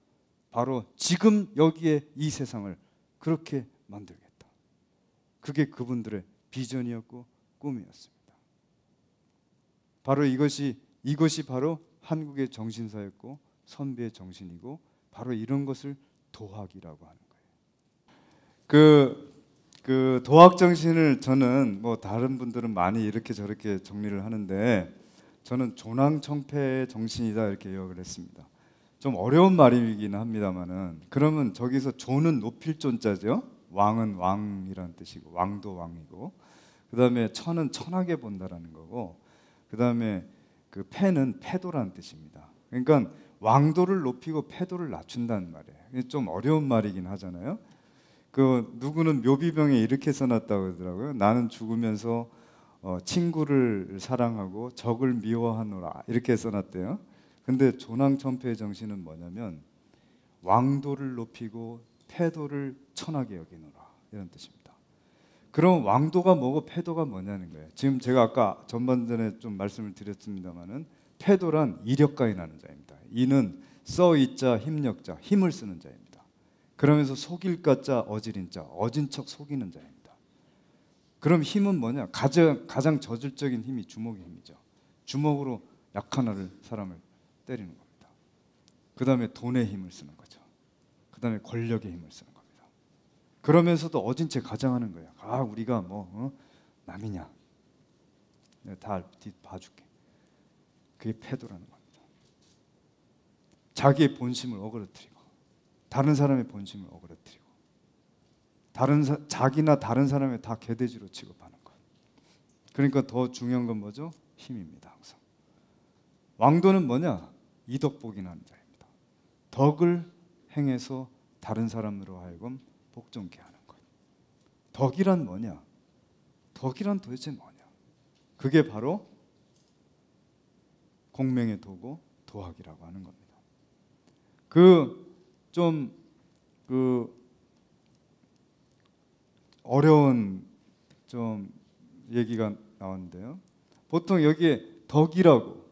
바로 지금 여기에 이 세상을 그렇게 만들겠다. 그게 그분들의 비전이었고 꿈이었습니다. 바로 이것이 바로 한국의 정신사였고 선비의 정신이고 바로 이런 것을 도학이라고 하는 거예요. 그 도학 정신을 저는 뭐 다른 분들은 많이 이렇게 저렇게 정리를 하는데 저는 조낭청패의 정신이다 이렇게 요약을 했습니다. 좀 어려운 말이긴 합니다만은 그러면 저기서 조는 높일 존자죠. 왕은 왕이라는 뜻이고 왕도 왕이고 그다음에 천은 천하게 본다라는 거고 그다음에 그 패는 패도라는 뜻입니다. 그러니까 왕도를 높이고 패도를 낮춘다는 말이에요. 좀 어려운 말이긴 하잖아요. 그 누구는 묘비병에 이렇게 써놨다고 그러더라고요. 나는 죽으면서 친구를 사랑하고 적을 미워하노라 이렇게 써놨대요. 근데 조낭천패의 정신은 뭐냐면 왕도를 높이고 패도를 천하게 여기노라 이런 뜻입니다. 그럼 왕도가 뭐고 패도가 뭐냐는 거예요. 지금 제가 아까 전반전에 좀 말씀을 드렸습니다만은 패도란 이력가인하는 자입니다. 이는 써이자 힘력자, 힘을 쓰는 자입니다. 그러면서 속일까 자 어질인 자, 어진 척 속이는 자입니다. 그럼 힘은 뭐냐? 가장 저질적인 힘이 주먹의 힘이죠. 주먹으로 약한 사람을 때리는 겁니다. 그 다음에 돈의 힘을 쓰는 거죠. 그 다음에 권력의 힘을 쓰는 겁니다. 그러면서도 어진 채 가장하는 거예요. 아 우리가 남이냐? 내가 다 봐줄게. 그게 패도라는 겁니다. 자기의 본심을 어그러뜨리고 다른 사람의 본심을 어그러뜨리고 자기나 다른 사람의 다 개돼지로 취급하는 것. 그러니까 더 중요한 건 뭐죠? 힘입니다. 항상. 왕도는 뭐냐? 이덕복인 하는 자입니다. 덕을 행해서 다른 사람으로 하여금 복종케 하는 것. 덕이란 뭐냐? 덕이란 도대체 뭐냐? 그게 바로 공명의 도고 도학이라고 하는 겁니다. 좀 어려운 좀 얘기가 나왔는데요. 보통 여기에 덕이라고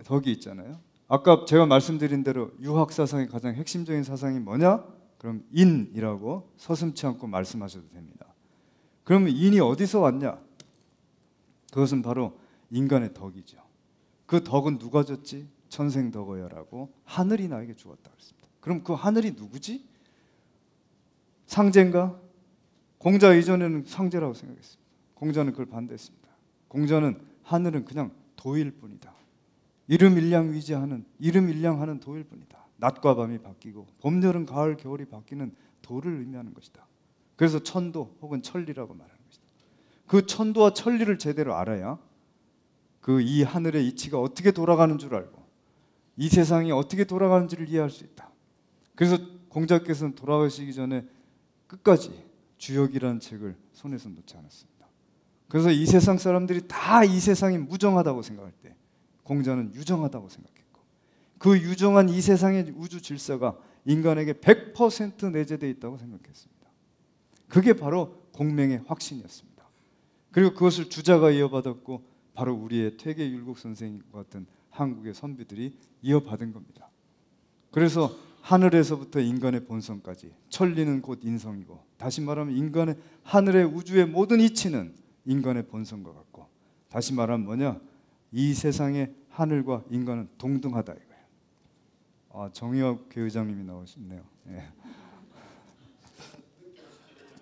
덕이 있잖아요. 아까 제가 말씀드린 대로 유학 사상의 가장 핵심적인 사상이 뭐냐? 그럼 인이라고 서슴지 않고 말씀하셔도 됩니다. 그러면 인이 어디서 왔냐? 그것은 바로 인간의 덕이죠. 그 덕은 누가 줬지? 천생덕어여라고 하늘이 나에게 주었다 그랬습니다. 그럼 그 하늘이 누구지? 상제인가? 공자 이전에는 상제라고 생각했습니다. 공자는 그걸 반대했습니다. 공자는 하늘은 그냥 도일 뿐이다. 이름일량하는 도일 뿐이다. 낮과 밤이 바뀌고 봄, 여름, 가을, 겨울이 바뀌는 도를 의미하는 것이다. 그래서 천도 혹은 천리라고 말하는 것이다. 그 천도와 천리를 제대로 알아야 그 이 하늘의 이치가 어떻게 돌아가는 줄 알고 이 세상이 어떻게 돌아가는지를 이해할 수 있다. 그래서 공자께서는 돌아가시기 전에 끝까지 주역이라는 책을 손에서 놓지 않았습니다. 그래서 이 세상 사람들이 다 이 세상이 무정하다고 생각할 때 공자는 유정하다고 생각했고 그 유정한 이 세상의 우주 질서가 인간에게 100% 내재되어 있다고 생각했습니다. 그게 바로 공명의 확신이었습니다. 그리고 그것을 주자가 이어받았고 바로 우리의 퇴계율곡 선생과 같은 한국의 선비들이 이어받은 겁니다. 그래서 하늘에서부터 인간의 본성까지 천리는 곧 인성이고, 다시 말하면 인간의 하늘의 우주의 모든 이치는 인간의 본성과 같고, 다시 말하면 뭐냐, 이 세상의 하늘과 인간은 동등하다 이거예요. 정의학 교회장님이 나오셨네요. 네.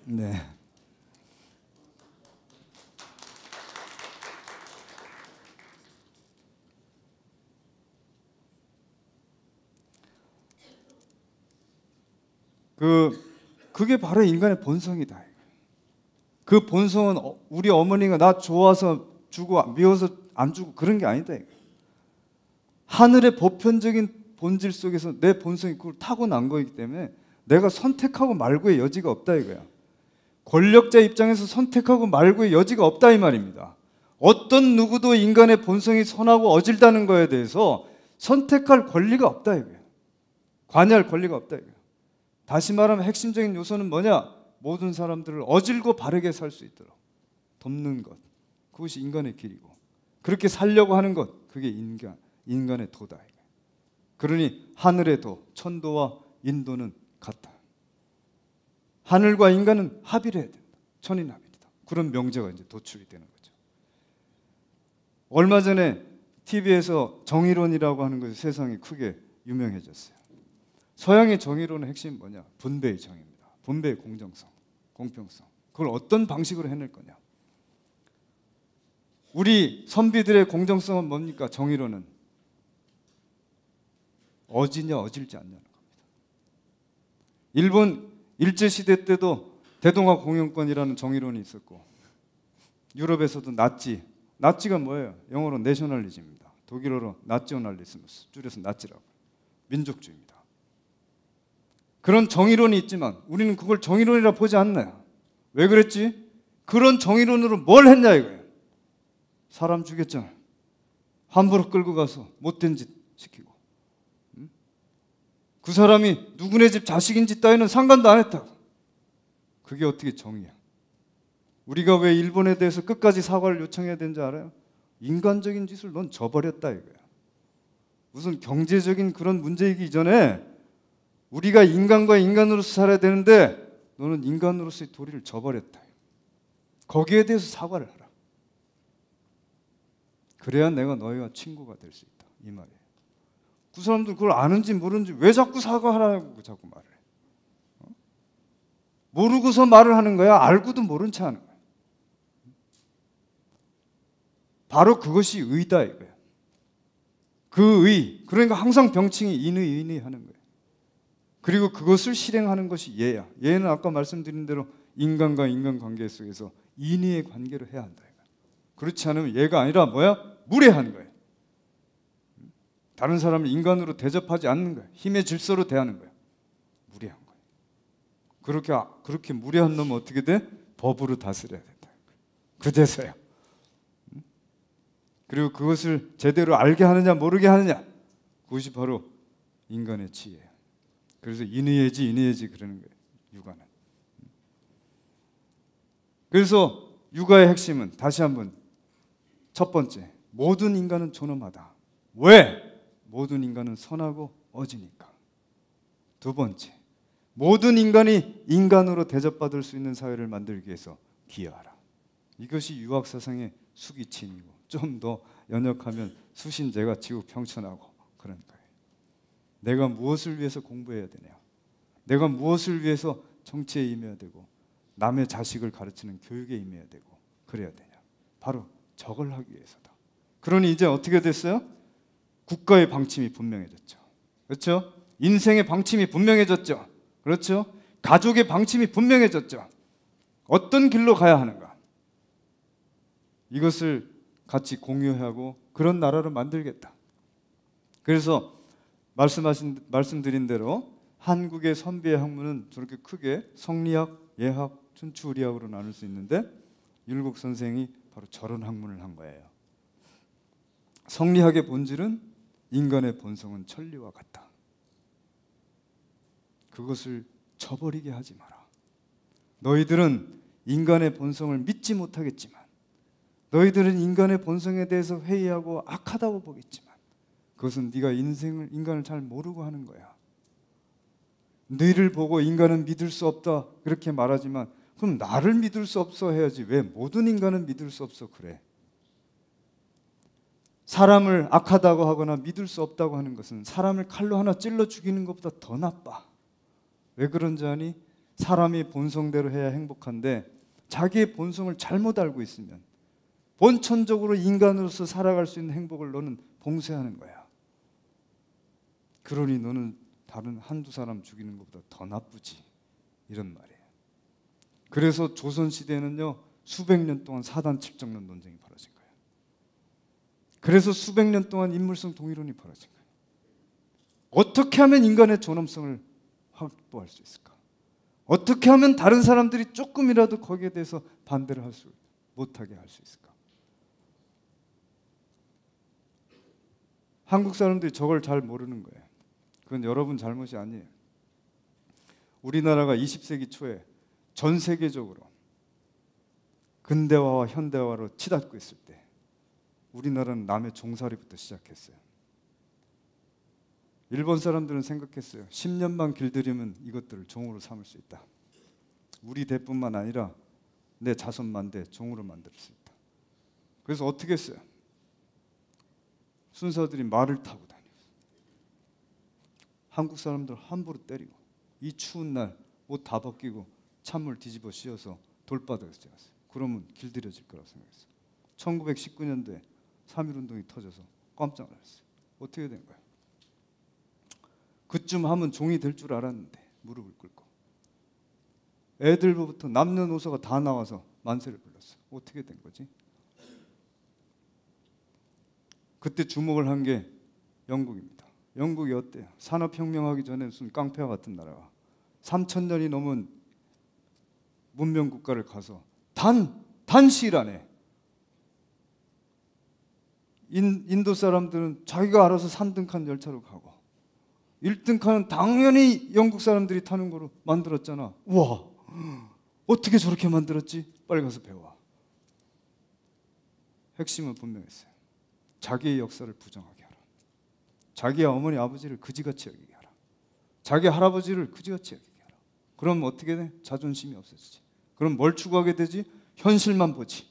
네. 그게 바로 인간의 본성이다. 그 본성은 우리 어머니가 나 좋아서 주고 미워서 안 주고 그런 게 아니다. 하늘의 보편적인 본질 속에서 내 본성이 그걸 타고난 거이기 때문에 내가 선택하고 말고의 여지가 없다 이거야. 권력자 입장에서 선택하고 말고의 여지가 없다 이 말입니다. 어떤 누구도 인간의 본성이 선하고 어질다는 거에 대해서 선택할 권리가 없다 이거야. 관여할 권리가 없다 이거야. 다시 말하면 핵심적인 요소는 뭐냐? 모든 사람들을 어질고 바르게 살 수 있도록 돕는 것, 그것이 인간의 길이고, 그렇게 살려고 하는 것, 그게 인간의 도다. 그러니 하늘의 도, 천도와 인도는 같다. 하늘과 인간은 합의를 해야 된다. 천인합의다. 그런 명제가 이제 도출이 되는 거죠. 얼마 전에 TV에서 정의론이라고 하는 것이 세상에 크게 유명해졌어요. 서양의 정의론의 핵심은 뭐냐? 분배의 정의입니다. 분배의 공정성, 공평성. 그걸 어떤 방식으로 해낼 거냐? 우리 선비들의 공정성은 뭡니까? 정의론은 어지냐 어질지 않냐는 겁니다. 일본 일제시대 때도 대동아 공영권이라는 정의론이 있었고, 유럽에서도 나치가 뭐예요? 영어로 내셔널리즘입니다. 독일어로 나치오날리스무스, 줄여서 나치라고, 민족주의입니다. 그런 정의론이 있지만 우리는 그걸 정의론이라 보지 않나요? 왜 그랬지? 그런 정의론으로 뭘 했냐 이거예요. 사람 죽였잖아요. 함부로 끌고 가서 못된 짓 시키고, 그 사람이 누구네 집 자식인지 따위는 상관도 안 했다고. 그게 어떻게 정의야? 우리가 왜 일본에 대해서 끝까지 사과를 요청해야 되는지 알아요? 인간적인 짓을 넌 저버렸다 이거야. 무슨 경제적인 그런 문제이기 이전에 우리가 인간과 인간으로서 살아야 되는데 너는 인간으로서의 도리를 저버렸다. 거기에 대해서 사과를 하라. 그래야 내가 너희와 친구가 될 수 있다 이 말이에요. 그 사람들 그걸 아는지 모르는지 왜 자꾸 사과하라고 자꾸 말을 해? 모르고서 말을 하는 거야? 알고도 모른 체 하는 거야? 바로 그것이 의다 이거야. 그 의, 그러니까 항상 병칭이 인의 하는 거예요. 그리고 그것을 실행하는 것이 예야. 예는 아까 말씀드린 대로 인간과 인간 관계 속에서 인의의 관계로 해야 한다. 그렇지 않으면 예가 아니라 뭐야? 무례한 거예요. 다른 사람을 인간으로 대접하지 않는 거예요. 힘의 질서로 대하는 거예요. 무례한 거예요. 그렇게 무례한 놈은 어떻게 돼? 법으로 다스려야 된다. 그제서야. 그리고 그것을 제대로 알게 하느냐 모르게 하느냐, 그것이 바로 인간의 지혜예요. 그래서 인의해지 그러는 거예요. 육아는. 그래서 육아의 핵심은 다시 한번, 첫 번째, 모든 인간은 존엄하다. 왜? 모든 인간은 선하고 어지니까. 두 번째, 모든 인간이 인간으로 대접받을 수 있는 사회를 만들기 위해서 기여하라. 이것이 유학 사상의 수기침이고, 좀 더 연역하면 수신제가 지구평천하고 그런 거예요. 내가 무엇을 위해서 공부해야 되냐? 내가 무엇을 위해서 정치에 임해야 되고 남의 자식을 가르치는 교육에 임해야 되고 그래야 되냐? 바로 저걸 하기 위해서다. 그러니 이제 어떻게 됐어요? 국가의 방침이 분명해졌죠. 그렇죠? 인생의 방침이 분명해졌죠. 그렇죠? 가족의 방침이 분명해졌죠. 어떤 길로 가야 하는가? 이것을 같이 공유하고 그런 나라를 만들겠다. 그래서 말씀드린 대로 한국의 선비의 학문은 저렇게 크게 성리학, 예학, 춘추의리학으로 나눌 수 있는데 율곡 선생이 바로 저런 학문을 한 거예요. 성리학의 본질은 인간의 본성은 천리와 같다. 그것을 저버리게 하지 마라. 너희들은 인간의 본성을 믿지 못하겠지만, 너희들은 인간의 본성에 대해서 회의하고 악하다고 보겠지만, 그것은 네가 인간을 잘 모르고 하는 거야. 너희를 보고 인간은 믿을 수 없다 그렇게 말하지만, 그럼 나를 믿을 수 없어 해야지 왜 모든 인간은 믿을 수 없어 그래? 사람을 악하다고 하거나 믿을 수 없다고 하는 것은 사람을 칼로 하나 찔러 죽이는 것보다 더 나빠. 왜 그런지 아니? 사람이 본성대로 해야 행복한데 자기의 본성을 잘못 알고 있으면 본천적으로 인간으로서 살아갈 수 있는 행복을 너는 봉쇄하는 거야. 그러니 너는 다른 한두 사람 죽이는 것보다 더 나쁘지, 이런 말이에요. 그래서 조선시대에는요 수백 년 동안 사단 칠정론 논쟁이 벌어진 거예요. 그래서 수백 년 동안 인물성 동일론이 벌어진 거예요. 어떻게 하면 인간의 존엄성을 확보할 수 있을까? 어떻게 하면 다른 사람들이 조금이라도 거기에 대해서 반대를 못하게 할 수 있을까? 한국 사람들이 저걸 잘 모르는 거예요. 그건 여러분 잘못이 아니에요. 우리나라가 20세기 초에 전 세계적으로 근대화와 현대화로 치닫고 있을 때 우리나라는 남의 종살이부터 시작했어요. 일본 사람들은 생각했어요. 10년만 길들이면 이것들을 종으로 삼을 수 있다. 우리 대뿐만 아니라 내 자손만대 종으로 만들 수 있다. 그래서 어떻게 했어요? 순사들이 말을 타고 다녔어요. 한국 사람들 함부로 때리고, 이 추운 날 옷 다 벗기고 찬물 뒤집어 씌워서 돌바닥에서 잡았어요. 그러면 길들여질 거라고 생각했어요. 1919년도에 3.1운동이 터져서 깜짝 놀랐어요. 어떻게 된 거예요? 그쯤 하면 종이 될 줄 알았는데 무릎을 꿇고 애들부터 남녀노소가 다 나와서 만세를 불렀어요. 어떻게 된 거지? 그때 주목을 한 게 영국입니다. 영국이 어때요? 산업혁명하기 전에 무슨 깡패와 같은 나라가 3,000년이 넘은 문명 국가를 가서 단 시일 안에 인도 사람들은 자기가 알아서 3등칸 열차로 가고 1등칸은 당연히 영국 사람들이 타는 거로 만들었잖아. 우와, 어떻게 저렇게 만들었지? 빨리 가서 배워. 핵심은 분명했어요. 자기의 역사를 부정하게 하라. 자기의 어머니 아버지를 그지같이 여기게 하라. 자기 할아버지를 그지같이 여기게 하라. 그럼 어떻게 돼? 자존심이 없어지지. 그럼 뭘 추구하게 되지? 현실만 보지.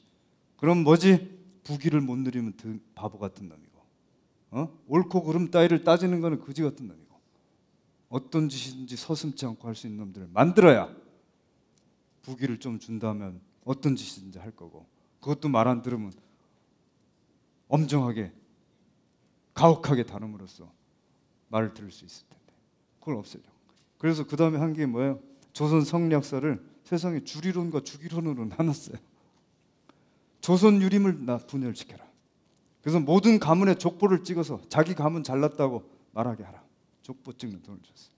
그럼 뭐지? 부귀를 못 누리면 바보 같은 놈이고, 옳고 그름 따위를 따지는 거는 그지 같은 놈이고, 어떤 짓인지 서슴지 않고 할 수 있는 놈들을 만들어야 부귀를 좀 준다면 어떤 짓인지 할 거고, 그것도 말 안 들으면 엄정하게 가혹하게 다룸으로써 말을 들을 수 있을 텐데 그걸 없애려고. 그래서 그 다음에 한 게 뭐예요? 조선 성리학사를 세상에 주리론과 주기론으로 나눴어요. 조선 유림을 분열시켜라. 그래서 모든 가문의 족보를 찍어서 자기 가문 잘났다고 말하게 하라. 족보 찍는 돈을 줬어요.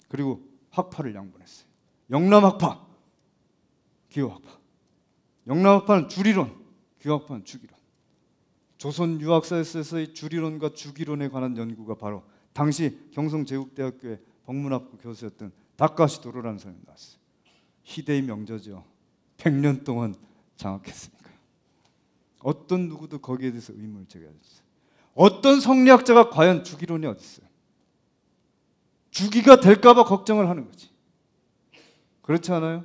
그리고 학파를 양분했어요. 영남학파, 기호학파. 영남학파는 주리론, 기호학파는 주기론. 조선 유학사에서의 주리론과 주기론에 관한 연구가 바로 당시 경성제국대학교의 법문학부 교수였던 다카시 도로라는 사람이 나왔어요. 희대의 명저죠. 100년 동안 장악했으니까요. 어떤 누구도 거기에 대해서 의문을 제기하지 않았어요. 어떤 성리학자가 과연 주기론이 어디 있어요? 주기가 될까 봐 걱정을 하는 거지. 그렇지 않아요?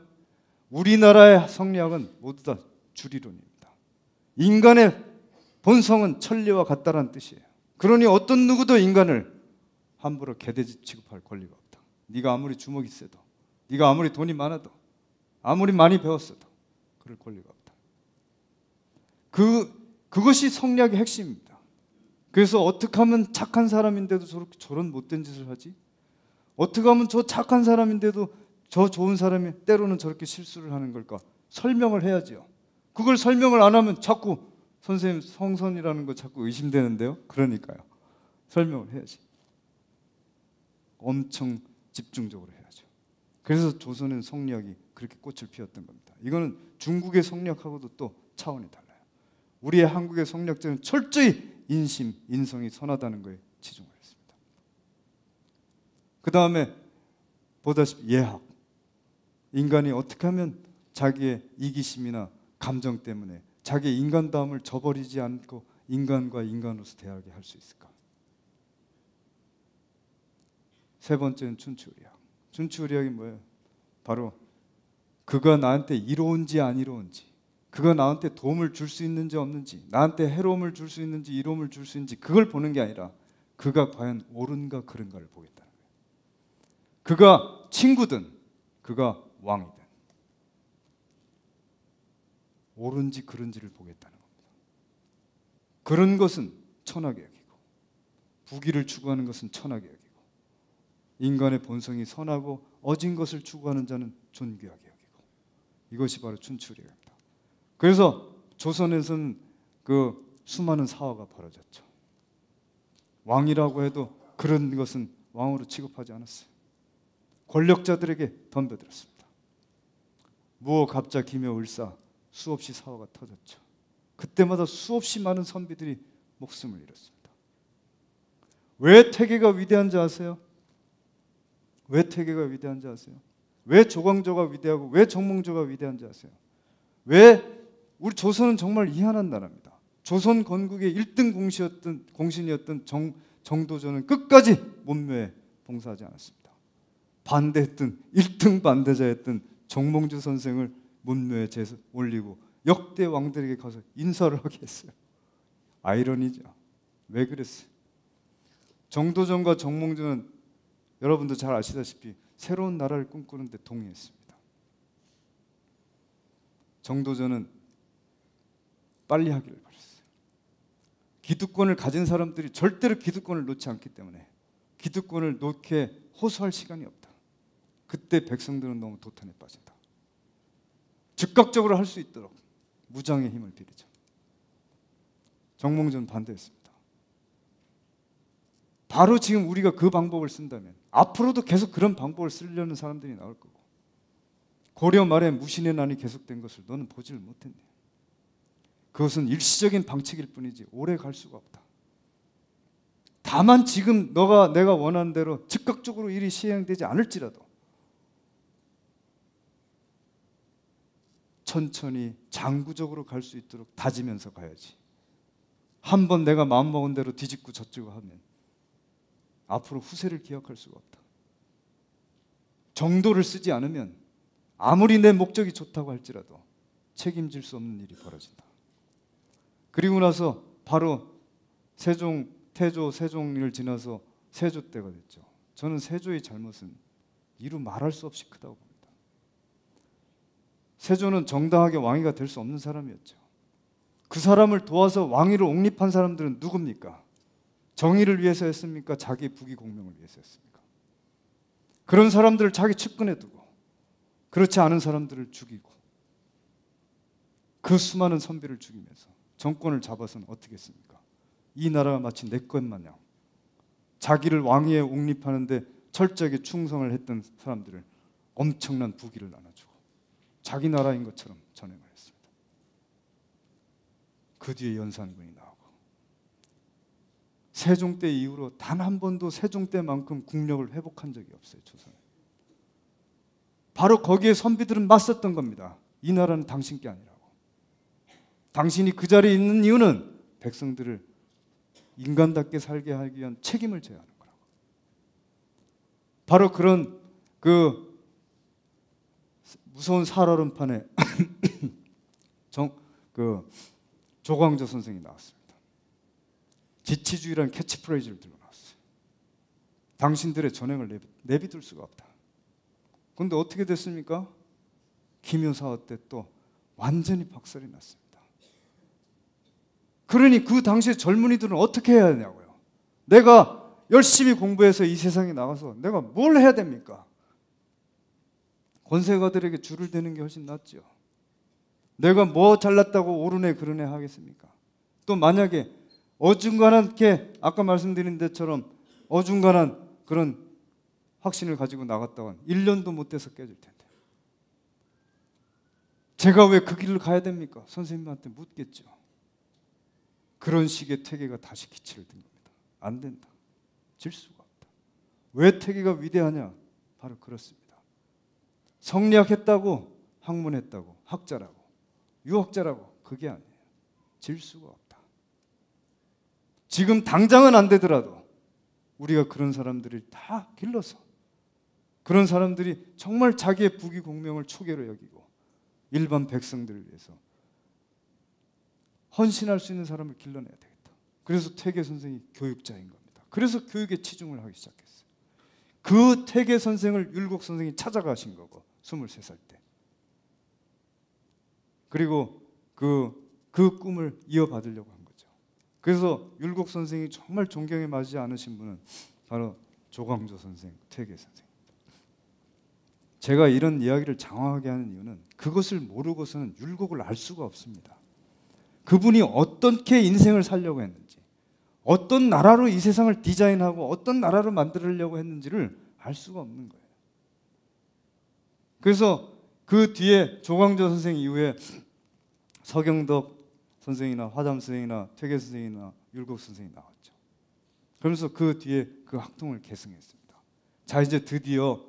우리나라의 성리학은 모두 다 주리론입니다. 인간의 본성은 천리와 같다라는 뜻이에요. 그러니 어떤 누구도 인간을 함부로 개돼지 취급할 권리가 없다. 네가 아무리 주먹이 세도, 네가 아무리 돈이 많아도, 아무리 많이 배웠어도 그럴 권리가 없다. 그것이 성리학의 핵심입니다. 그래서 어떻게 하면 착한 사람인데도 저런 못된 짓을 하지? 어떻게 하면 저 착한 사람인데도 저 좋은 사람이 때로는 저렇게 실수를 하는 걸까? 설명을 해야지요. 그걸 설명을 안 하면 자꾸 선생님 성선이라는 거 자꾸 의심되는데요. 그러니까요. 설명을 해야지. 엄청 집중적으로 해야죠. 그래서 조선의 성리학이 그렇게 꽃을 피웠던 겁니다. 이거는 중국의 성리학하고도 또 차원이 달라요. 우리의 한국의 성리학자는 철저히 인심, 인성이 선하다는 거에 치중을 했습니다. 그 다음에 보다시피 예학. 인간이 어떻게 하면 자기의 이기심이나 감정 때문에 자기의 인간다움을 저버리지 않고 인간과 인간으로서 대하게 할 수 있을까? 세 번째는 춘추의리학. 춘추의리학이 뭐예요? 바로 그가 나한테 이로운지 안 이로운지, 그가 나한테 도움을 줄 수 있는지 없는지, 나한테 해로움을 줄 수 있는지 이로움을 줄 수 있는지 그걸 보는 게 아니라 그가 과연 옳은가 그른가를 보겠다는 거예요. 그가 친구든 그가 왕이든 옳은지 그른지를 보겠다는 겁니다. 그런 것은 천하게 여기고 부귀를 추구하는 것은 천하게 여기고 인간의 본성이 선하고 어진 것을 추구하는 자는 존귀하게 여기고 이것이 바로 춘추의리학입니다. 그래서 조선에서는 그 수많은 사화가 벌어졌죠. 왕이라고 해도 그런 것은 왕으로 취급하지 않았어요. 권력자들에게 덤벼들었습니다. 무어, 갑자, 기묘, 을사 수없이 사화가 터졌죠. 그때마다 수없이 많은 선비들이 목숨을 잃었습니다. 왜 태계가 위대한지 아세요? 왜 태계가 위대한지 아세요? 왜 조광조가 위대하고 왜 정몽주가 위대한지 아세요? 왜 우리 조선은 정말 희한한 나라입니다. 조선 건국의 1등 공신이었던 정도전은 끝까지 문묘에 봉사하지 않았습니다. 반대했던 1등 반대자였던 정몽주 선생을 문묘에 올리고 역대 왕들에게 가서 인사를 하게 했어요. 아이러니죠. 왜 그랬어요? 정도전과 정몽주는 여러분도 잘 아시다시피 새로운 나라를 꿈꾸는데 동의했습니다. 정도전은 빨리 하기를 바랐어요. 기득권을 가진 사람들이 절대로 기득권을 놓지 않기 때문에 기득권을 놓게 호소할 시간이 없다. 그때 백성들은 너무 도탄에 빠진다. 즉각적으로 할 수 있도록 무장의 힘을 빌리죠. 정몽주는 반대했습니다. 바로 지금 우리가 그 방법을 쓴다면 앞으로도 계속 그런 방법을 쓰려는 사람들이 나올 거고 고려 말에 무신의 난이 계속된 것을 너는 보지를 못했네. 그것은 일시적인 방책일 뿐이지 오래 갈 수가 없다. 다만 지금 내가 원하는 대로 즉각적으로 일이 시행되지 않을지라도 천천히 장구적으로 갈 수 있도록 다지면서 가야지. 한번 내가 마음먹은 대로 뒤집고 젖고 하면 앞으로 후세를 기약할 수가 없다. 정도를 쓰지 않으면 아무리 내 목적이 좋다고 할지라도 책임질 수 없는 일이 벌어진다. 그리고 나서 바로 태조, 세종을 지나서 세조 때가 됐죠. 저는 세조의 잘못은 이루 말할 수 없이 크다고 봅니다. 세조는 정당하게 왕위가 될 수 없는 사람이었죠. 그 사람을 도와서 왕위를 옹립한 사람들은 누굽니까? 정의를 위해서 했습니까? 자기의 부귀 공명을 위해서 했습니까? 그런 사람들을 자기 측근에 두고 그렇지 않은 사람들을 죽이고 그 수많은 선비를 죽이면서 정권을 잡아서는 어떻게 했습니까? 이 나라가 마치 내 것 마냥 자기를 왕위에 옹립하는데 철저하게 충성을 했던 사람들을 엄청난 부귀를 나눠주고 자기 나라인 것처럼 전행을 했습니다. 그 뒤에 연산군이 나오고 세종 때 이후로 단 한 번도 세종 때만큼 국력을 회복한 적이 없어요. 조선은. 바로 거기에 선비들은 맞섰던 겁니다. 이 나라는 당신 게 아니라고. 당신이 그 자리에 있는 이유는 백성들을 인간답게 살게 하기 위한 책임을 져야 하는 거라고. 바로 그런 그 무서운 살얼음판에 조광조 선생이 나왔습니다. 지치주의라는 캐치프레이즈를 들고 나왔어요. 당신들의 전행을 내비둘 수가 없다. 그런데 어떻게 됐습니까? 기묘사화 때 또 완전히 박살이 났습니다. 그러니 그 당시에 젊은이들은 어떻게 해야 하냐고요. 내가 열심히 공부해서 이 세상에 나가서 내가 뭘 해야 됩니까? 권세가들에게 줄을 대는 게 훨씬 낫죠. 내가 뭐 잘났다고 옳으네 그러네 하겠습니까? 또 만약에 어중간한 게 아까 말씀드린 데처럼 어중간한 그런 확신을 가지고 나갔다간 1년도 못 돼서 깨질 텐데 제가 왜 그 길을 가야 됩니까? 선생님한테 묻겠죠. 그런 식의 태계가 다시 기치를 든 겁니다. 안 된다. 질 수가 없다. 왜 태계가 위대하냐? 바로 그렇습니다. 성리학했다고, 학문했다고, 학자라고, 유학자라고, 그게 아니에요. 질 수가 없다. 지금 당장은 안 되더라도 우리가 그런 사람들을 다 길러서, 그런 사람들이 정말 자기의 부귀 공명을 초계로 여기고 일반 백성들을 위해서 헌신할 수 있는 사람을 길러내야 되겠다. 그래서 퇴계 선생이 교육자인 겁니다. 그래서 교육에 치중을 하기 시작했어요. 그 퇴계 선생을 율곡 선생이 찾아가신 거고, 23살 때. 그리고 그 꿈을 이어받으려고 한 거죠. 그래서 율곡 선생이 정말 존경에 맞지 않으신 분은 바로 조광조 선생, 퇴계 선생. 제가 이런 이야기를 장황하게 하는 이유는 그것을 모르고서는 율곡을 알 수가 없습니다. 그분이 어떻게 인생을 살려고 했는지, 어떤 나라로 이 세상을 디자인하고 어떤 나라로 만들려고 했는지를 알 수가 없는 거예요. 그래서 그 뒤에 조광조 선생 이후에 서경덕 선생이나 화담 선생이나 퇴계 선생이나 율곡 선생이 나왔죠. 그러면서 그 뒤에 그 학통을 계승했습니다. 자, 이제 드디어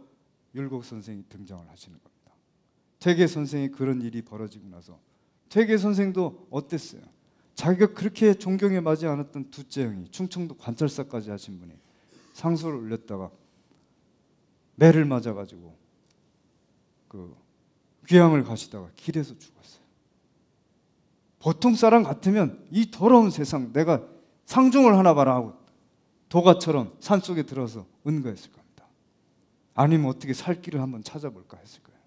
율곡 선생이 등장을 하시는 겁니다. 퇴계 선생이 그런 일이 벌어지고 나서 퇴계 선생도 어땠어요? 자기가 그렇게 존경에 맞지 않았던 둘째 형이 충청도 관찰사까지 하신 분이 상소를 올렸다가 매를 맞아가지고 그 귀향을 가시다가 길에서 죽었어요. 보통 사람 같으면 이 더러운 세상 내가 상종을 하나 봐라 하고 도가처럼 산속에 들어서 은거했을 겁니다. 아니면 어떻게 살 길을 한번 찾아볼까 했을 거예요.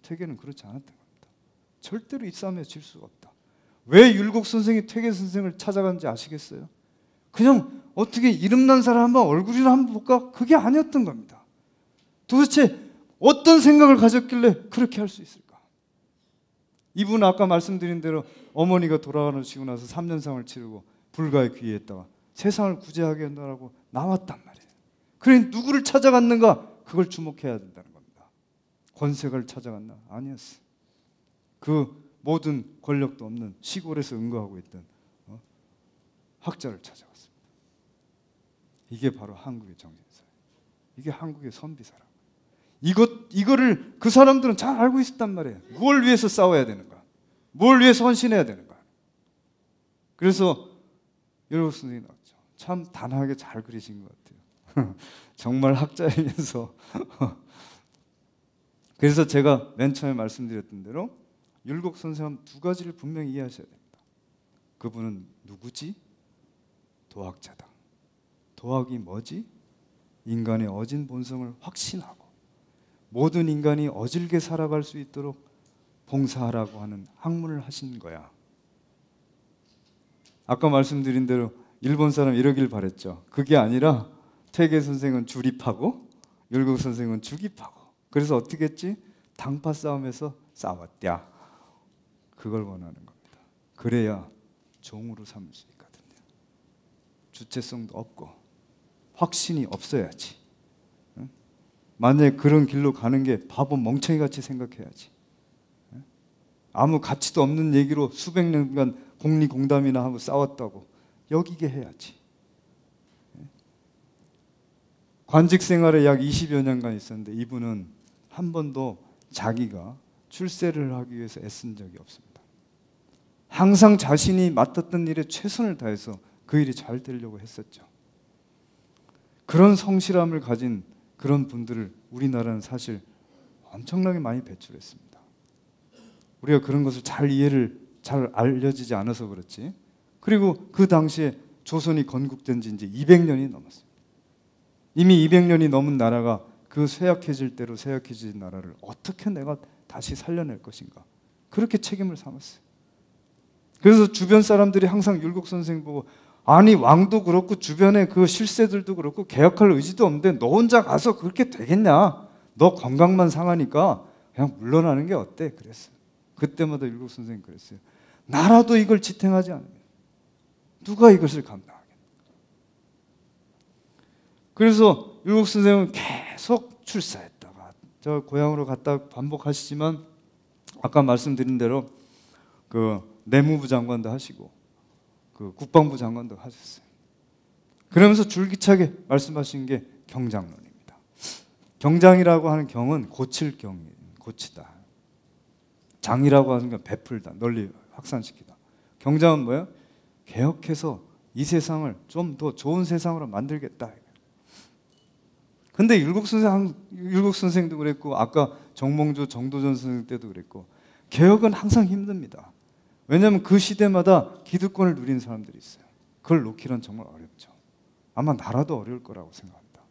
퇴계는 그렇지 않았던 겁니다. 절대로 이 싸움에 질 수가 없다. 왜 율곡 선생이 퇴계 선생을 찾아간지 아시겠어요? 그냥 어떻게 이름난 사람 한번 얼굴이나 한번 볼까? 그게 아니었던 겁니다. 도대체 어떤 생각을 가졌길래 그렇게 할 수 있을까? 이분은 아까 말씀드린 대로 어머니가 돌아가시고 나서 3년상을 치르고 불가에 귀의했다가 세상을 구제하게 한다고 나왔단 말이에요. 그러니 누구를 찾아갔는가? 그걸 주목해야 된다는 겁니다. 권세가를 찾아갔나? 아니었어요. 그 모든 권력도 없는 시골에서 은거하고 있던 학자를 찾아갔습니다. 이게 바로 한국의 정신사예요. 이게 한국의 선비사라고. 이거를 그 사람들은 잘 알고 있었단 말이에요. 뭘 위해서 싸워야 되는가? 뭘 위해서 헌신해야 되는가? 그래서 율곡 선생님이 나왔죠. 참 단아하게 잘 그리신 것 같아요. 정말 학자이면서 그래서 제가 맨 처음에 말씀드렸던 대로 율곡 선생은 두 가지를 분명히 이해하셔야 됩니다. 그분은 누구지? 도학자다. 도학이 뭐지? 인간의 어진 본성을 확신하고 모든 인간이 어질게 살아갈 수 있도록 봉사하라고 하는 학문을 하신 거야. 아까 말씀드린 대로 일본 사람 이러길 바랬죠. 그게 아니라 퇴계 선생은 주립하고 율곡 선생은 주깁하고. 그래서 어떻게 했지? 당파 싸움에서 싸웠대야. 그걸 원하는 겁니다. 그래야 종으로 삼을 수 있거든요. 주체성도 없고 확신이 없어야지. 응? 만약에 그런 길로 가는 게 바보 멍청이같이 생각해야지. 응? 아무 가치도 없는 얘기로 수백 년간 공리공담이나 하고 싸웠다고 여기게 해야지. 응? 관직 생활에 약 20여 년간 있었는데 이분은 한 번도 자기가 출세를 하기 위해서 애쓴 적이 없습니다. 항상 자신이 맡았던 일에 최선을 다해서 그 일이 잘 되려고 했었죠. 그런 성실함을 가진 그런 분들을 우리나라는 사실 엄청나게 많이 배출했습니다. 우리가 그런 것을 잘 알려지지 않아서 그렇지. 그리고 그 당시에 조선이 건국된 지 이제 200년이 넘었습니다. 이미 200년이 넘은 나라가 그 쇠약해질 대로 쇠약해진 나라를 어떻게 내가 다시 살려낼 것인가. 그렇게 책임을 삼았어요. 그래서 주변 사람들이 항상 율곡 선생 보고 아니 왕도 그렇고 주변에 그 실세들도 그렇고 개혁할 의지도 없는데 너 혼자 가서 그렇게 되겠냐. 너 건강만 상하니까 그냥 물러나는 게 어때? 그랬어요. 그때마다 율곡 선생님 그랬어요. 나라도 이걸 지탱하지 않으면 누가 이것을 감당하겠나. 그래서 율곡 선생은 계속 출사했다가 저 고향으로 갔다 반복하시지만 아까 말씀드린 대로 그 내무부 장관도 하시고 그 국방부 장관도 하셨어요. 그러면서 줄기차게 말씀하신 게 경장론입니다. 경장이라고 하는 경은 고칠 경이에요. 고치다. 장이라고 하는 건 베풀다, 널리 확산시키다. 경장은 뭐예요? 개혁해서 이 세상을 좀 더 좋은 세상으로 만들겠다. 근데 율곡 선생도 그랬고 아까 정몽주, 정도전 선생 때도 그랬고 개혁은 항상 힘듭니다. 왜냐하면 그 시대마다 기득권을 누린 사람들이 있어요. 그걸 놓기란 정말 어렵죠. 아마 나라도 어려울 거라고 생각합니다.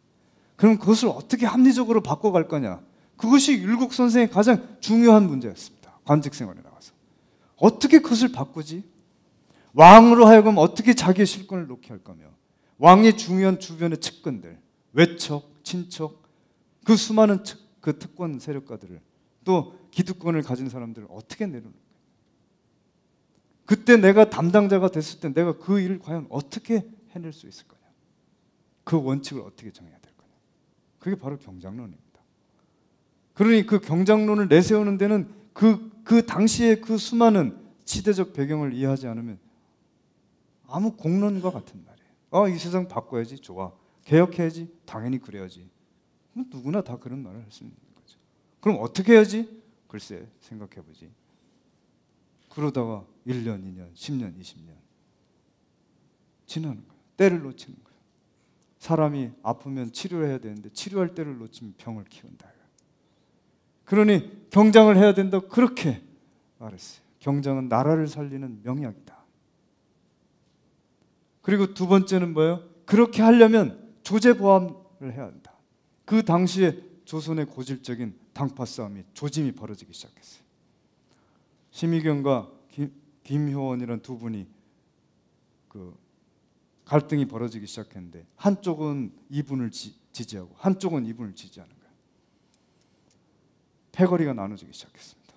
그럼 그것을 어떻게 합리적으로 바꿔갈 거냐? 그것이 율곡 선생의 가장 중요한 문제였습니다. 관직 생활에 나가서 어떻게 그것을 바꾸지? 왕으로 하여금 어떻게 자기의 실권을 놓게 할 거며, 왕의 중요한 주변의 측근들, 외척, 친척, 그 수많은 그 특권 세력가들을, 또 기득권을 가진 사람들을 어떻게 내려놓을 거예요? 그때 내가 담당자가 됐을 때 내가 그 일을 과연 어떻게 해낼 수 있을 거냐? 그 원칙을 어떻게 정해야 될 거냐? 그게 바로 경장론입니다. 그러니 그 경장론을 내세우는 데는 그 당시에 그 수많은 시대적 배경을 이해하지 않으면 아무 공론과 같은 말이에요. 이 세상 바꿔야지, 좋아. 개혁해야지, 당연히 그래야지. 누구나 다 그런 말을 할 수 있는 거죠. 그럼 어떻게 해야지? 글쎄, 생각해보지. 그러다가 1년, 2년, 10년, 20년 지나는 거예요. 때를 놓치는 거예요. 사람이 아프면 치료해야 되는데 치료할 때를 놓치면 병을 키운다. 그러니 경장을 해야 된다, 그렇게 말했어요. 경장은 나라를 살리는 명약이다. 그리고 두 번째는 뭐예요? 그렇게 하려면 조제보암을 해야 한다. 그 당시에 조선의 고질적인 당파 싸움이, 조짐이 벌어지기 시작했어요. 심의경과 김효원이라는 두 분이 그 갈등이 벌어지기 시작했는데 한쪽은 이분을 지지하고 한쪽은 이분을 지지하는 거예요. 패거리가 나눠지기 시작했습니다.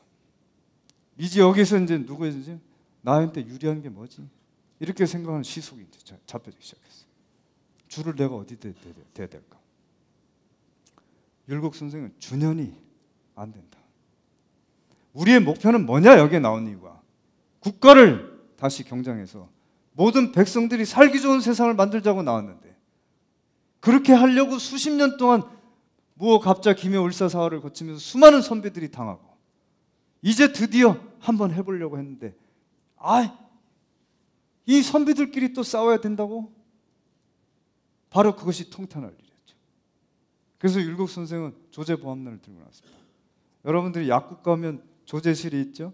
이제 여기서 이제 누구든지 나한테 유리한 게 뭐지? 이렇게 생각하는 시속이 이제 잡혀지기 시작했어요. 줄을 내가 어디 대야 될까? 율곡 선생은 준연이 안 된다. 우리의 목표는 뭐냐? 여기에 나온 이유가 국가를 다시 경장해서 모든 백성들이 살기 좋은 세상을 만들자고 나왔는데, 그렇게 하려고 수십 년 동안 무허갑자 김해 울사사화를 거치면서 수많은 선배들이 당하고 이제 드디어 한번 해보려고 했는데 이 선비들끼리 또 싸워야 된다고? 바로 그것이 통탄할 일이었죠. 그래서 율곡 선생은 조제보암론을 들고 나왔습니다. 여러분들이 약국 가면 조제실이 있죠?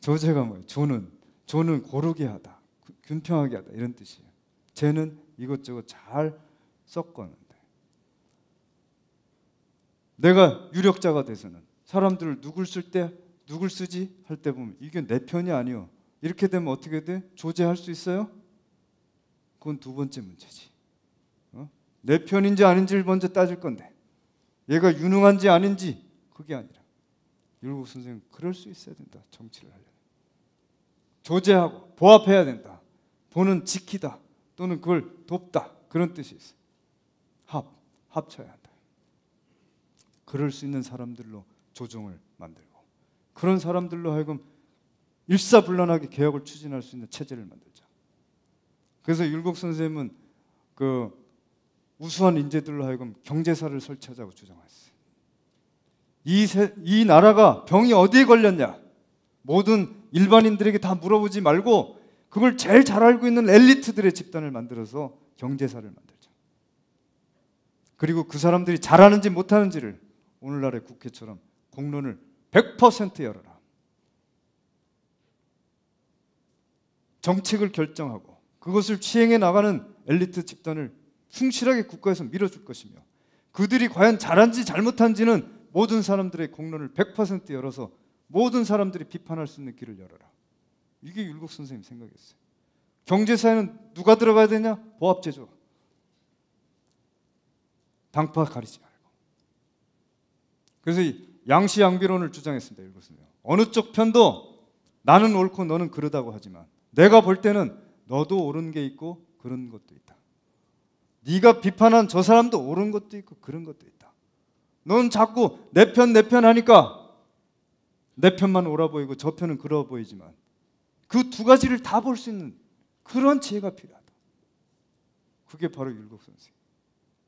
조제가 뭐예요? 조는 고르게 하다, 균평하게 하다, 이런 뜻이에요. 제는 이것저것 잘 섞어는데, 내가 유력자가 돼서는 사람들을 누굴 쓰지 할 때 보면 이게 내 편이 아니요, 이렇게 되면 어떻게 돼? 조제할 수 있어요? 그건 두 번째 문제지. 내 편인지 아닌지를 먼저 따질 건데 얘가 유능한지 아닌지, 그게 아니라 율곡 선생은 그럴 수 있어야 된다. 정치를 하려면 조제하고 보합해야 된다. 보는 지키다 또는 그걸 돕다, 그런 뜻이 있어요. 합쳐야 한다. 그럴 수 있는 사람들로 조정을 만들고, 그런 사람들로 하여금 일사불란하게 개혁을 추진할 수 있는 체제를 만들자. 그래서 율곡 선생님은 그 우수한 인재들로 하여금 경제사를 설치하자고 주장했어요. 이 나라가 병이 어디에 걸렸냐? 모든 일반인들에게 다 물어보지 말고 그걸 제일 잘 알고 있는 엘리트들의 집단을 만들어서 경제사를 만들자. 그리고 그 사람들이 잘하는지 못하는지를 오늘날의 국회처럼 공론을 100% 열어라. 정책을 결정하고 그것을 시행해 나가는 엘리트 집단을 충실하게 국가에서 밀어줄 것이며, 그들이 과연 잘한지 잘못한지는 모든 사람들의 공론을 100% 열어서 모든 사람들이 비판할 수 있는 길을 열어라. 이게 율곡 선생님 생각이었어요. 경제사에는 누가 들어가야 되냐? 보합제조. 당파 가리지 말고. 그래서 이 양시양비론을 주장했습니다. 율곡 선생님. 어느 쪽 편도 나는 옳고 너는 그러다고 하지만 내가 볼 때는 너도 옳은 게 있고 그런 것도 있다. 네가 비판한 저 사람도 옳은 것도 있고 그런 것도 있다. 넌 자꾸 내 편 하니까 내 편만 옳아 보이고 저 편은 그러워 보이지만 그 두 가지를 다 볼 수 있는 그런 지혜가 필요하다. 그게 바로 율곡 선생.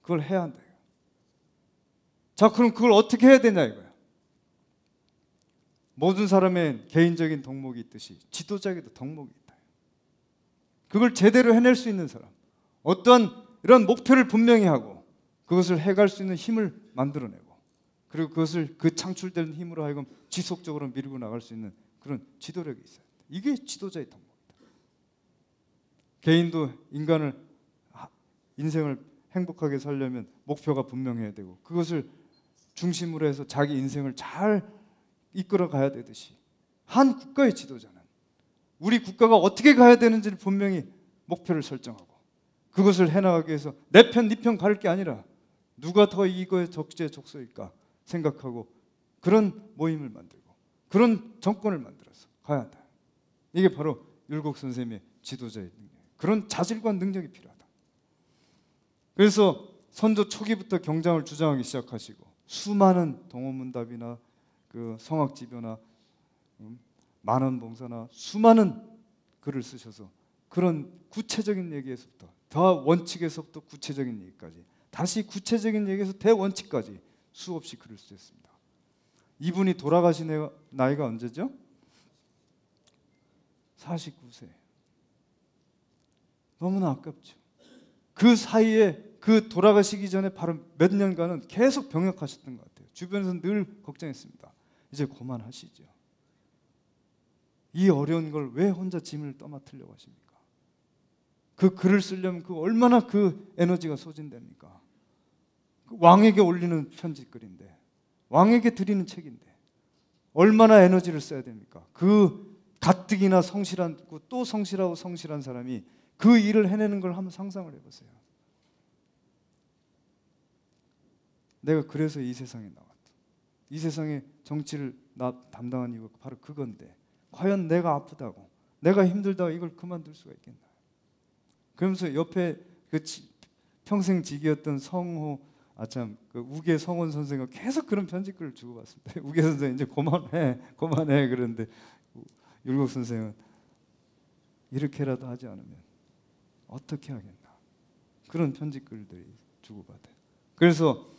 그걸 해야 한다. 자, 그럼 그걸 어떻게 해야 되냐 이거야. 모든 사람의 개인적인 덕목이 있듯이 지도자에게도 덕목이 있다. 그걸 제대로 해낼 수 있는 사람, 어떤 이런 목표를 분명히 하고 그것을 해갈 수 있는 힘을 만들어내고, 그리고 그것을 그 창출된 힘으로 하여금 지속적으로 밀고 나갈 수 있는 그런 지도력이 있어요. 이게 지도자의 덕목이다. 개인도 인생을 행복하게 살려면 목표가 분명해야 되고, 그것을 중심으로 해서 자기 인생을 잘 이끌어 가야 되듯이, 한 국가의 지도자는 우리 국가가 어떻게 가야 되는지를 분명히 목표를 설정하고, 그것을 해나가기 위해서 내 편, 네 편 가릴 게 아니라 누가 더 이거에 적재적소일까 생각하고 그런 모임을 만들고 그런 정권을 만들어서 가야 한다. 이게 바로 율곡 선생님의 지도자의 능력, 그런 자질과 능력이 필요하다. 그래서 선조 초기부터 경장을 주장하기 시작하시고, 수많은 동어문답이나 그 성학지변나 만원봉사나 수많은 글을 쓰셔서 그런 구체적인 얘기에서부터 더 원칙에서부터 구체적인 얘기까지, 다시 구체적인 얘기에서 대원칙까지 수없이 글을 쓰셨습니다. 이분이 돌아가신 나이가 언제죠? 49세. 너무나 아깝죠. 그 사이에 그 돌아가시기 전에 바로 몇 년간은 계속 병역하셨던 것 같아요. 주변에서 늘 걱정했습니다. 이제 그만하시죠. 이 어려운 걸 왜 혼자 짐을 떠맡으려고 하십니까? 그 글을 쓰려면 그 얼마나 그 에너지가 소진됩니까? 그 왕에게 올리는 편지글인데, 왕에게 드리는 책인데 얼마나 에너지를 써야 됩니까? 그 가뜩이나 성실하고 또 성실하고 성실한 사람이 그 일을 해내는 걸 한번 상상을 해보세요. 내가 그래서 이 세상에 나왔다. 이 세상에 정치를 담당한 이유가 바로 그건데, 과연 내가 아프다고, 내가 힘들다고 이걸 그만둘 수가 있겠나? 그러면서 옆에 그 평생 직이었던 그 우계 성원 선생과 계속 그런 편지글을 주고받습니다. 우계 선생 이제 그만해 그러는데 율곡 선생은 이렇게라도 하지 않으면 어떻게 하겠나, 그런 편지글들이 주고받아요. 그래서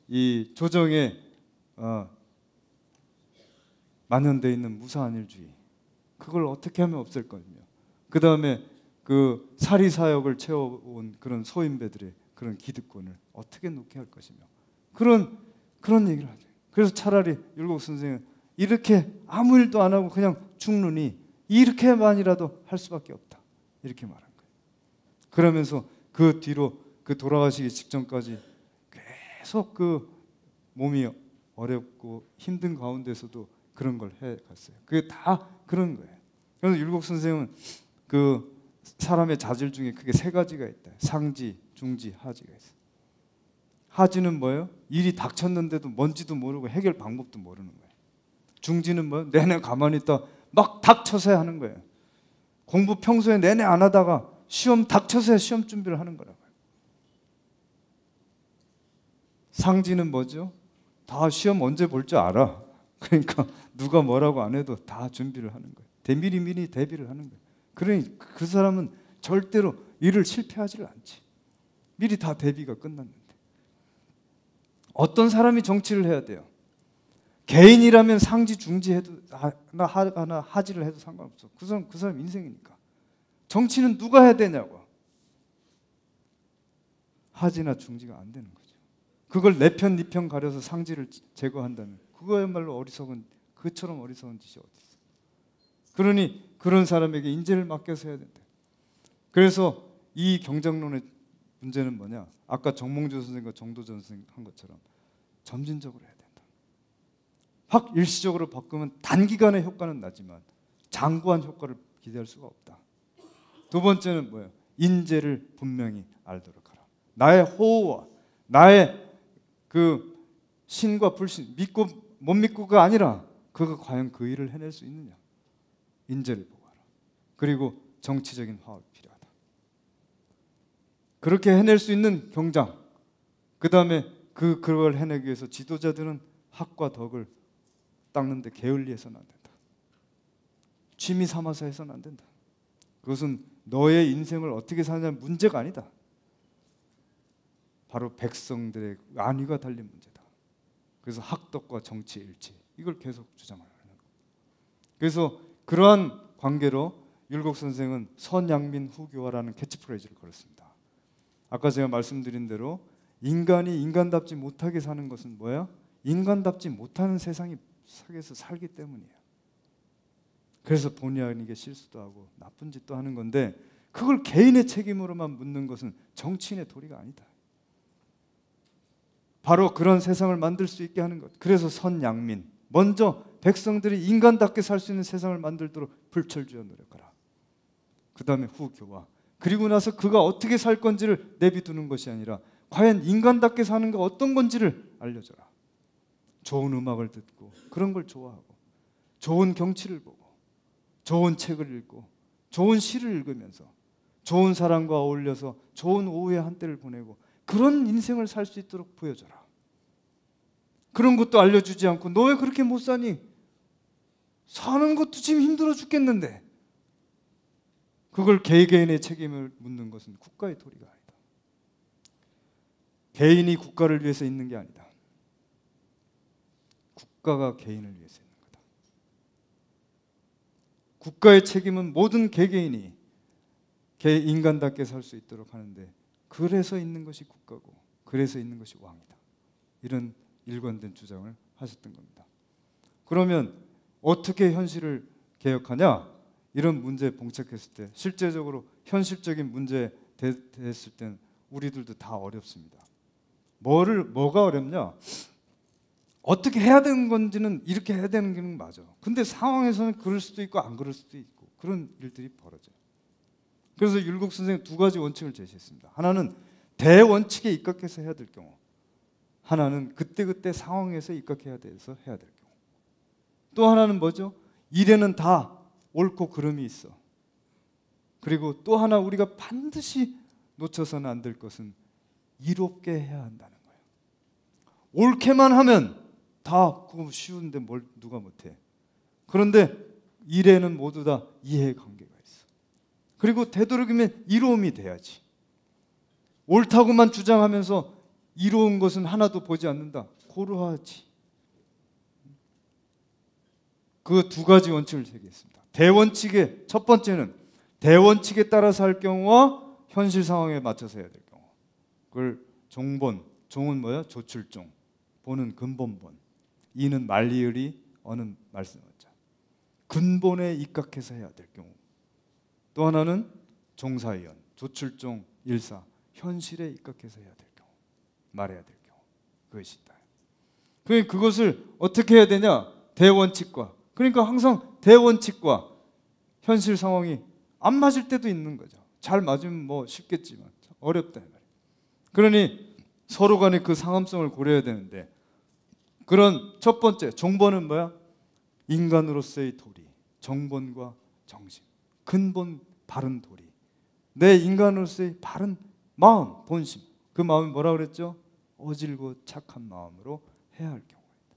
이 조정에 만연되어 있는 무사한일주의, 그걸 어떻게 하면 없앨 거며, 그 다음에 그 사리사욕을 채워온 그런 소인배들의 그런 기득권을 어떻게 놓게 할 것이며, 그런 얘기를 하죠. 그래서 차라리 율곡 선생은 이렇게 아무 일도 안 하고 그냥 죽느니 이렇게만이라도 할 수밖에 없다, 이렇게 말한 거예요. 그러면서 그 뒤로 그 돌아가시기 직전까지 계속 그 몸이 어렵고 힘든 가운데서도 그런 걸 해갔어요. 그게 다 그런 거예요. 그래서 율곡 선생은 그 사람의 자질 중에 크게 세 가지가 있다. 상지, 중지, 하지가 있어요. 하지는 뭐예요? 일이 닥쳤는데도 뭔지도 모르고 해결 방법도 모르는 거예요. 중지는 뭐예요? 내내 가만히 있다 막 닥쳐서야 하는 거예요. 공부 평소에 내내 안 하다가 시험 닥쳐서야 시험 준비를 하는 거라고요. 상지는 뭐죠? 다 시험 언제 볼 줄 알아. 그러니까 누가 뭐라고 안 해도 다 준비를 하는 거예요. 미리 대비를 하는 거예요. 그러니 그 사람은 절대로 일을 실패하지를 않지. 미리 다 대비가 끝났는데. 어떤 사람이 정치를 해야 돼요? 개인이라면 상지 중지 해도 하나 하지를 해도 상관없어. 그 사람 인생이니까. 정치는 누가 해야 되냐고. 하지나 중지가 안 되는 거죠. 그걸 내 편 네 편 가려서 상지를 제거한다면 그거야말로 그처럼 어리석은 짓이 어디 있어. 그러니 그런 사람에게 인재를 맡겨서 해야 된다. 그래서 이 경장론의 문제는 뭐냐? 아까 정몽주 선생과 정도전 선생 한 것처럼 점진적으로 해야 된다. 확 일시적으로 바꾸면 단기간의 효과는 나지만 장구한 효과를 기대할 수가 없다. 두 번째는 뭐예요? 인재를 분명히 알도록 하라. 나의 호호와 나의 그 신과 불신, 믿고 못 믿고가 아니라 그가 과연 그 일을 해낼 수 있느냐, 인재를 보고하라. 그리고 정치적인 화합이 필요하다. 그렇게 해낼 수 있는 경장, 그 다음에 그걸 해내기 위해서 지도자들은 학과 덕을 닦는데 게을리해서는 안 된다. 취미 삼아서 해서는 안 된다. 그것은 너의 인생을 어떻게 사느냐는 문제가 아니다. 바로 백성들의 안위가 달린 문제다. 그래서 학덕과 정치 일치, 이걸 계속 주장하는 거예요. 그래서 그러한 관계로 율곡 선생은 선양민 후교화라는 캐치프레이즈를 걸었습니다. 아까 제가 말씀드린 대로 인간이 인간답지 못하게 사는 것은 뭐야? 인간답지 못하는 세상이 속에서 살기 때문이에요. 그래서 본의 아니게 실수도 하고 나쁜 짓도 하는 건데 그걸 개인의 책임으로만 묻는 것은 정치인의 도리가 아니다. 바로 그런 세상을 만들 수 있게 하는 것. 그래서 선양민, 먼저 백성들이 인간답게 살 수 있는 세상을 만들도록 불철주야 노력하라. 그 다음에 후교화. 그리고 나서 그가 어떻게 살 건지를 내비두는 것이 아니라 과연 인간답게 사는 게 어떤 건지를 알려줘라. 좋은 음악을 듣고 그런 걸 좋아하고 좋은 경치를 보고 좋은 책을 읽고 좋은 시를 읽으면서 좋은 사람과 어울려서 좋은 오후의 한때를 보내고 그런 인생을 살 수 있도록 보여줘라. 그런 것도 알려주지 않고 너 왜 그렇게 못 사니? 사는 것도 지금 힘들어 죽겠는데. 그걸 개개인의 책임을 묻는 것은 국가의 도리가 아니다. 개인이 국가를 위해서 있는 게 아니다. 국가가 개인을 위해서 있는 거다. 국가의 책임은 모든 개개인이 인간답게 살 수 있도록 하는데 그래서 있는 것이 국가고 그래서 있는 것이 왕이다. 이런 일관된 주장을 하셨던 겁니다. 그러면 어떻게 현실을 개혁하냐? 이런 문제에 봉착했을 때 실제적으로 현실적인 문제 됐을 땐 우리들도 다 어렵습니다. 뭐가 어렵냐? 어떻게 해야 되는 건지는 이렇게 해야 되는 게 맞아. 근데 상황에서는 그럴 수도 있고 안 그럴 수도 있고 그런 일들이 벌어져요. 그래서 율곡 선생님 두 가지 원칙을 제시했습니다. 하나는 대원칙에 입각해서 해야 될 경우, 하나는 그때그때 상황에서 입각해야 돼서 해야 될 경우. 또 하나는 뭐죠? 일에는 다 옳고 그름이 있어. 그리고 또 하나 우리가 반드시 놓쳐서는 안 될 것은 이롭게 해야 한다는 거예요. 옳게만 하면 다 그거 쉬운데 뭘 누가 못해. 그런데 일에는 모두 다 이해관계가 있어. 그리고 되도록이면 이로움이 돼야지. 옳다고만 주장하면서 이로운 것은 하나도 보지 않는다. 고루하지. 그 두 가지 원칙을 제기했습니다. 대원칙의 첫 번째는 대원칙에 따라서 할 경우와 현실 상황에 맞춰서 해야 될 경우. 그걸 종본, 종은 뭐야? 조출종, 본은 근본본, 이는 말리을이, 어는 말씀하자. 근본에 입각해서 해야 될 경우. 또 하나는 종사이언, 조출종, 일사, 현실에 입각해서 해야 될 경우, 말해야 될 경우. 그것이 있다. 그것을 어떻게 해야 되냐? 대원칙과. 그러니까 항상 대원칙과 현실 상황이 안 맞을 때도 있는 거죠. 잘 맞으면 뭐 쉽겠지만 어렵다 이 말이에요. 그러니 서로 간에 그 상함성을 고려해야 되는데, 그런 첫 번째 종본은 뭐야? 인간으로서의 도리, 정본과 정신, 근본 바른 도리, 내 인간으로서의 바른 마음, 본심. 그 마음이 뭐라 그랬죠? 어질고 착한 마음으로 해야 할 경우입니다.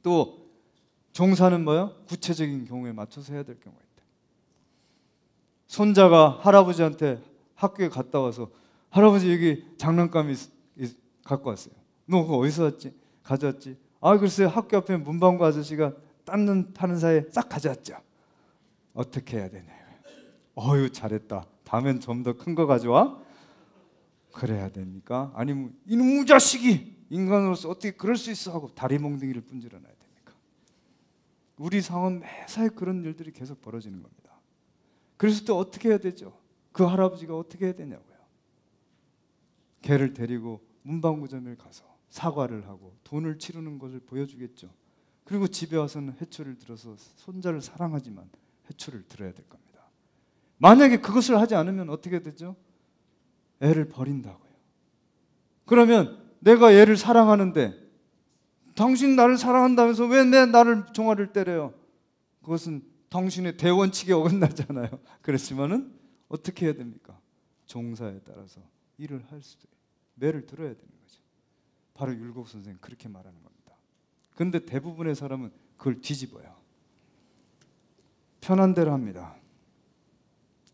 또 종사는 뭐야? 구체적인 경우에 맞춰서 해야 될 경우가 있다. 손자가 할아버지한테 학교에 갔다 와서 할아버지 여기 장난감이 갖고 왔어요. 너 그거 어디서 왔지? 가져왔지? 아 글쎄 학교 앞에 문방구 아저씨가 타는 사이에 싹 가져왔죠. 어떻게 해야 되냐? 어휴 잘했다. 다음엔 좀 더 큰 거 가져와? 그래야 됩니까? 아니면 이놈의 자식이 인간으로서 어떻게 그럴 수 있어 하고 다리 몽둥이를 분질러놔야 됩니까? 우리 상황 매사에 그런 일들이 계속 벌어지는 겁니다. 그래서 또 어떻게 해야 되죠? 그 할아버지가 어떻게 해야 되냐고요. 걔를 데리고 문방구점에 가서 사과를 하고 돈을 치르는 것을 보여주겠죠. 그리고 집에 와서는 해초를 들어서 손자를 사랑하지만 해초를 들어야 될 겁니다. 만약에 그것을 하지 않으면 어떻게 되죠? 애를 버린다고요. 그러면 내가 얘를 사랑하는데 당신 나를 사랑한다면서 왜 나를 종아리를 때려요? 그것은 당신의 대원칙에 어긋나잖아요. 그렇지만은 어떻게 해야 됩니까? 종사에 따라서 일을 할 수도 있어요. 매를 들어야 되는 거죠. 바로 율곡 선생님 그렇게 말하는 겁니다. 그런데 대부분의 사람은 그걸 뒤집어요. 편한 대로 합니다.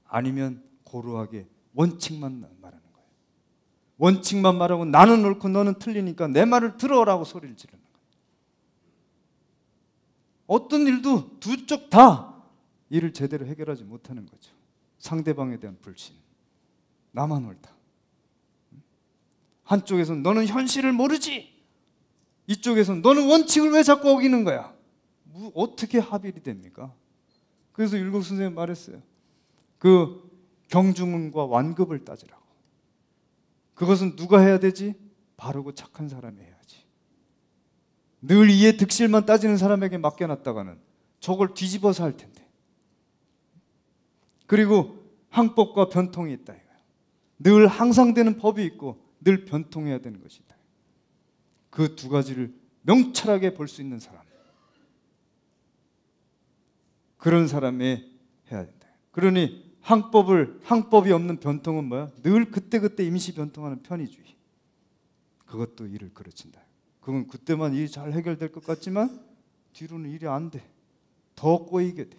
아니면 고루하게 원칙만 말하는 거예요. 원칙만 말하고 나는 옳고 너는 틀리니까 내 말을 들어라고 소리를 지르는 거예요. 어떤 일도 두 쪽 다 일을 제대로 해결하지 못하는 거죠. 상대방에 대한 불신. 나만 옳다. 한쪽에서는 너는 현실을 모르지. 이쪽에서는 너는 원칙을 왜 자꾸 어기는 거야. 어떻게 합일이 됩니까? 그래서 율곡 선생님 말했어요. 그 경중은과 완급을 따지라고. 그것은 누가 해야 되지? 바르고 착한 사람이 해야지. 늘 이해 득실만 따지는 사람에게 맡겨놨다가는 저걸 뒤집어서 할 텐데. 그리고 항법과 변통이 있다 이거야. 늘 항상 되는 법이 있고 늘 변통해야 되는 것이 있다. 그 두 가지를 명철하게 볼 수 있는 사람, 그런 사람이 해야 된다. 그러니 항법이 없는 변통은 뭐야? 늘 그때그때 임시 변통하는 편의주의. 그것도 일을 그르친다. 그건 그때만 일이 잘 해결될 것 같지만 뒤로는 일이 안 돼. 더 꼬이게 돼.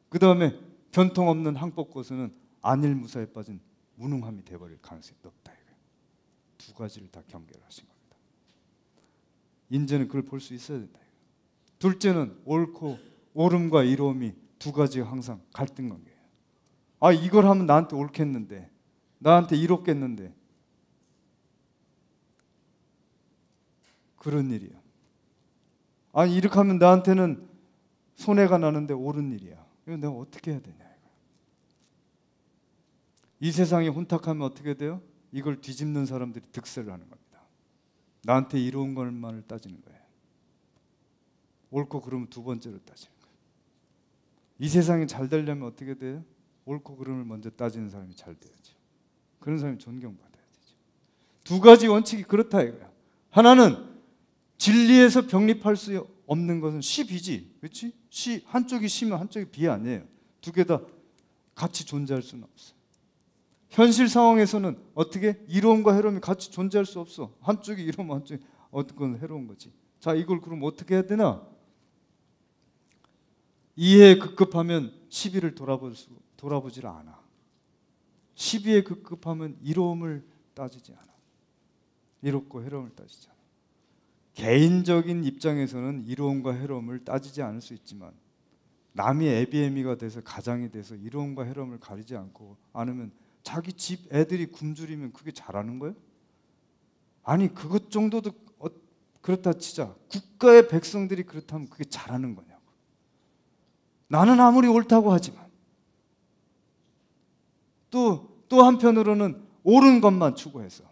그 다음에 변통 없는 항법 고수는 안일무사에 빠진 무능함이 돼버릴 가능성이 높다. 두 가지를 다 경계를 하신 겁니다. 인재는 그걸 볼 수 있어야 된다. 둘째는 옳음과 이로움이 두 가지가 항상 갈등 관계예요. 아, 이걸 하면 나한테 옳겠는데, 나한테 이롭겠는데, 그런 일이야. 아니, 이렇게 하면 나한테는 손해가 나는데 옳은 일이야. 이거 내가 어떻게 해야 되냐. 이 세상에 혼탁하면 어떻게 돼요? 이걸 뒤집는 사람들이 득세를 하는 겁니다. 나한테 이로운 것만을 따지는 거예요. 옳고 그름은 두 번째로 따지는 거예요. 이 세상이 잘 되려면 어떻게 돼요? 옳고 그름을 먼저 따지는 사람이 잘 돼야죠. 그런 사람이 존경받아야 되죠. 두 가지 원칙이 그렇다 이거야. 하나는 진리에서 병립할 수 없는 것은 시비지. 그렇지? 한쪽이 시면 한쪽이 비 아니에요. 두 개 다 같이 존재할 수는 없어. 현실 상황에서는 어떻게 이로움과 해로움이 같이 존재할 수 없어. 한쪽이 이로우면 한쪽이 어떤 해로운 거지. 자, 이걸 그럼 어떻게 해야 되나? 이해에 급급하면 시비를 돌아보질 않아. 시비에 급급하면 이로움을 따지지 않아. 이롭고 해로움을 따지지 않아. 개인적인 입장에서는 이로움과 해로움을 따지지 않을 수 있지만 남이 애비애미가 돼서 가장이 돼서 이로움과 해로움을 가리지 않으면 자기 집 애들이 굶주리면 그게 잘하는 거예요? 아니, 그것 정도도 그렇다 치자. 국가의 백성들이 그렇다면 그게 잘하는 거냐고. 나는 아무리 옳다고 하지만 또 한편으로는 옳은 것만 추구해서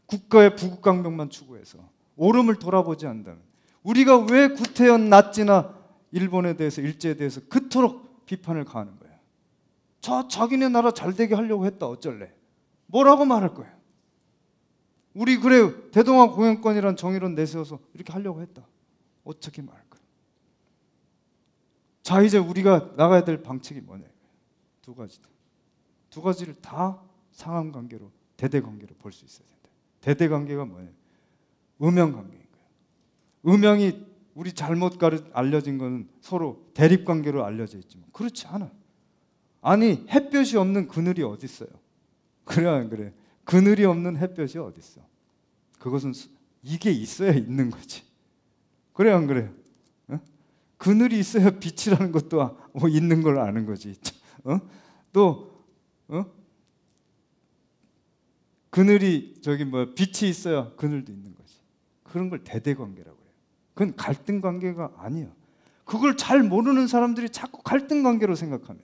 국가의 부국강병만 추구해서 옳음을 돌아보지 않는다면 우리가 왜 구태연 나치나 일본에 대해서 일제에 대해서 그토록 비판을 가하는 거예요? 자기네 나라 잘 되게 하려고 했다. 어쩔래? 뭐라고 말할 거예요? 우리 그래 대동아 공영권이란 정의론 내세워서 이렇게 하려고 했다. 어떻게 말할 거예요? 자, 이제 우리가 나가야 될 방책이 뭐냐? 두 가지다. 두 가지를 다 상황관계로 대대관계로 볼 수 있어야 된다. 대대관계가 뭐냐? 음양관계인 거예요. 음양이 우리 잘못 알려진 것은 서로 대립관계로 알려져 있지만 그렇지 않아. 아니, 햇볕이 없는 그늘이 어디 있어요? 그래 안 그래? 그늘이 없는 햇볕이 어디 있어? 그것은 이게 있어야 있는 거지. 그래 안 그래? 어? 그늘이 있어야 빛이라는 것도 뭐 있는 걸 아는 거지. 그늘이 빛이 있어야 그늘도 있는 거지. 그런 걸 대대관계라고 해요. 그건 갈등 관계가 아니야. 그걸 잘 모르는 사람들이 자꾸 갈등 관계로 생각하면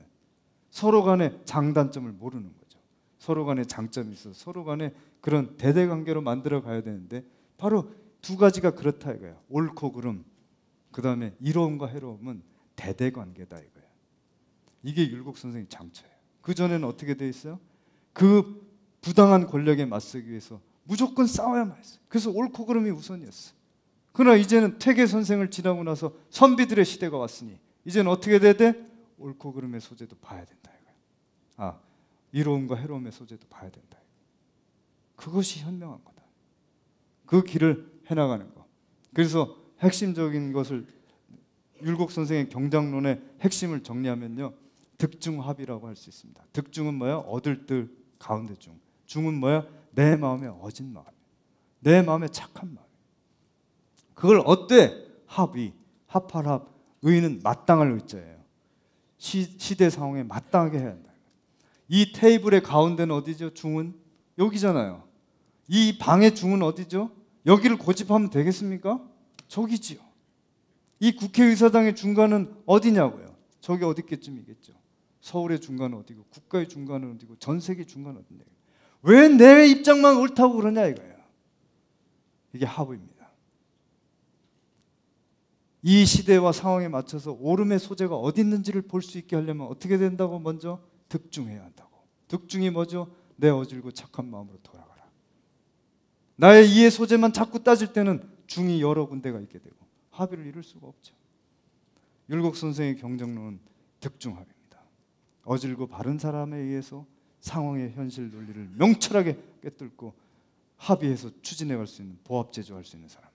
서로 간의 장단점을 모르는 거죠. 서로 간의 장점이 있어서 서로 간의 그런 대대관계로 만들어 가야 되는데 바로 두 가지가 그렇다 이거야. 옳고 그름, 그 다음에 이로움과 해로움은 대대관계다 이거야. 이게 율곡 선생의 장처예요. 그 전에는 어떻게 돼 있어요? 그 부당한 권력에 맞서기 위해서 무조건 싸워야만 했어요. 그래서 옳고 그름이 우선이었어. 그러나 이제는 퇴계 선생을 지나고 나서 선비들의 시대가 왔으니 이제는 어떻게 돼야 돼? 옳고 그름의 소재도 봐야 된다 이거야. 이로움과 해로움의 소재도 봐야 된다. 그것이 현명한 거다. 그 길을 해나가는 거. 그래서 핵심적인 것을 율곡 선생의 경장론의 핵심을 정리하면요, 득중합이라고 할 수 있습니다. 득중은 뭐야? 얻을 뜰 가운데 중. 중은 뭐야? 내 마음에 어진 마음. 내 마음에 착한 마음. 그걸 어때? 합이. 합할합, 의는 마땅할 의자예요. 시대 상황에 마땅하게 해야 한다. 이 테이블의 가운데는 어디죠? 중은 여기잖아요. 이 방의 중은 어디죠? 여기를 고집하면 되겠습니까? 저기지요. 이 국회의사당의 중간은 어디냐고요? 저기 어디쯤이겠죠. 서울의 중간은 어디고, 국가의 중간은 어디고, 전 세계 중간은 어디냐. 왜 내 입장만 옳다고 그러냐 이거예요. 이게 합의입니다. 이 시대와 상황에 맞춰서 옳음의 소재가 어디 있는지를 볼 수 있게 하려면 어떻게 된다고? 먼저 득중해야 한다고. 득중이 뭐죠? 내 어질고 착한 마음으로 돌아가라. 나의 이해 소재만 자꾸 따질 때는 중이 여러 군데가 있게 되고 합의를 이룰 수가 없죠. 율곡 선생의 경정론은 득중합의입니다. 어질고 바른 사람에 의해서 상황의 현실 논리를 명철하게 꿰뚫고 합의해서 추진해갈 수 있는, 보합 제조할 수 있는 사람,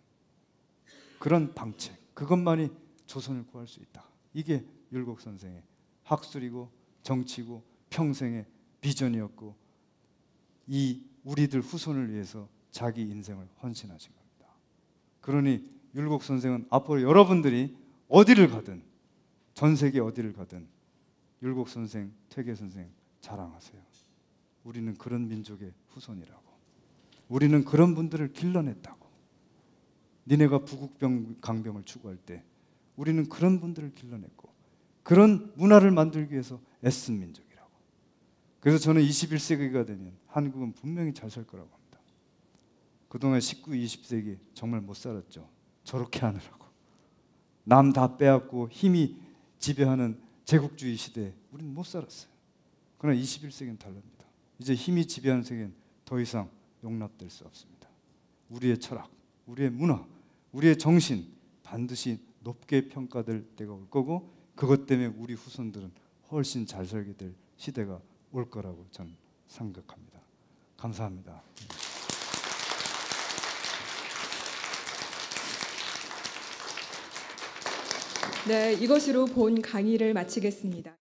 그런 방책, 그것만이 조선을 구할 수 있다. 이게 율곡 선생의 학술이고 정치고 평생의 비전이었고, 이 우리들 후손을 위해서 자기 인생을 헌신하신 겁니다. 그러니 율곡 선생은 앞으로 여러분들이 어디를 가든, 전 세계 어디를 가든 율곡 선생, 퇴계 선생 자랑하세요. 우리는 그런 민족의 후손이라고. 우리는 그런 분들을 길러냈다고. 니네가 부국병 강병을 추구할 때 우리는 그런 분들을 길러냈고 그런 문화를 만들기 위해서 애쓴 민족이라고. 그래서 저는 21세기가 되면 한국은 분명히 잘 살 거라고 합니다. 그동안 19, 20세기 정말 못 살았죠. 저렇게 하느라고. 남 다 빼앗고 힘이 지배하는 제국주의 시대에 우리는 못 살았어요. 그러나 21세기는 다릅니다. 이제 힘이 지배하는 세계는 더 이상 용납될 수 없습니다. 우리의 철학, 우리의 문화, 우리의 정신 반드시 높게 평가될 때가 올 거고, 그것 때문에 우리 후손들은 훨씬 잘 살게 될 시대가 올 거라고 저는 생각합니다. 감사합니다. 네, 이것으로 본 강의를 마치겠습니다.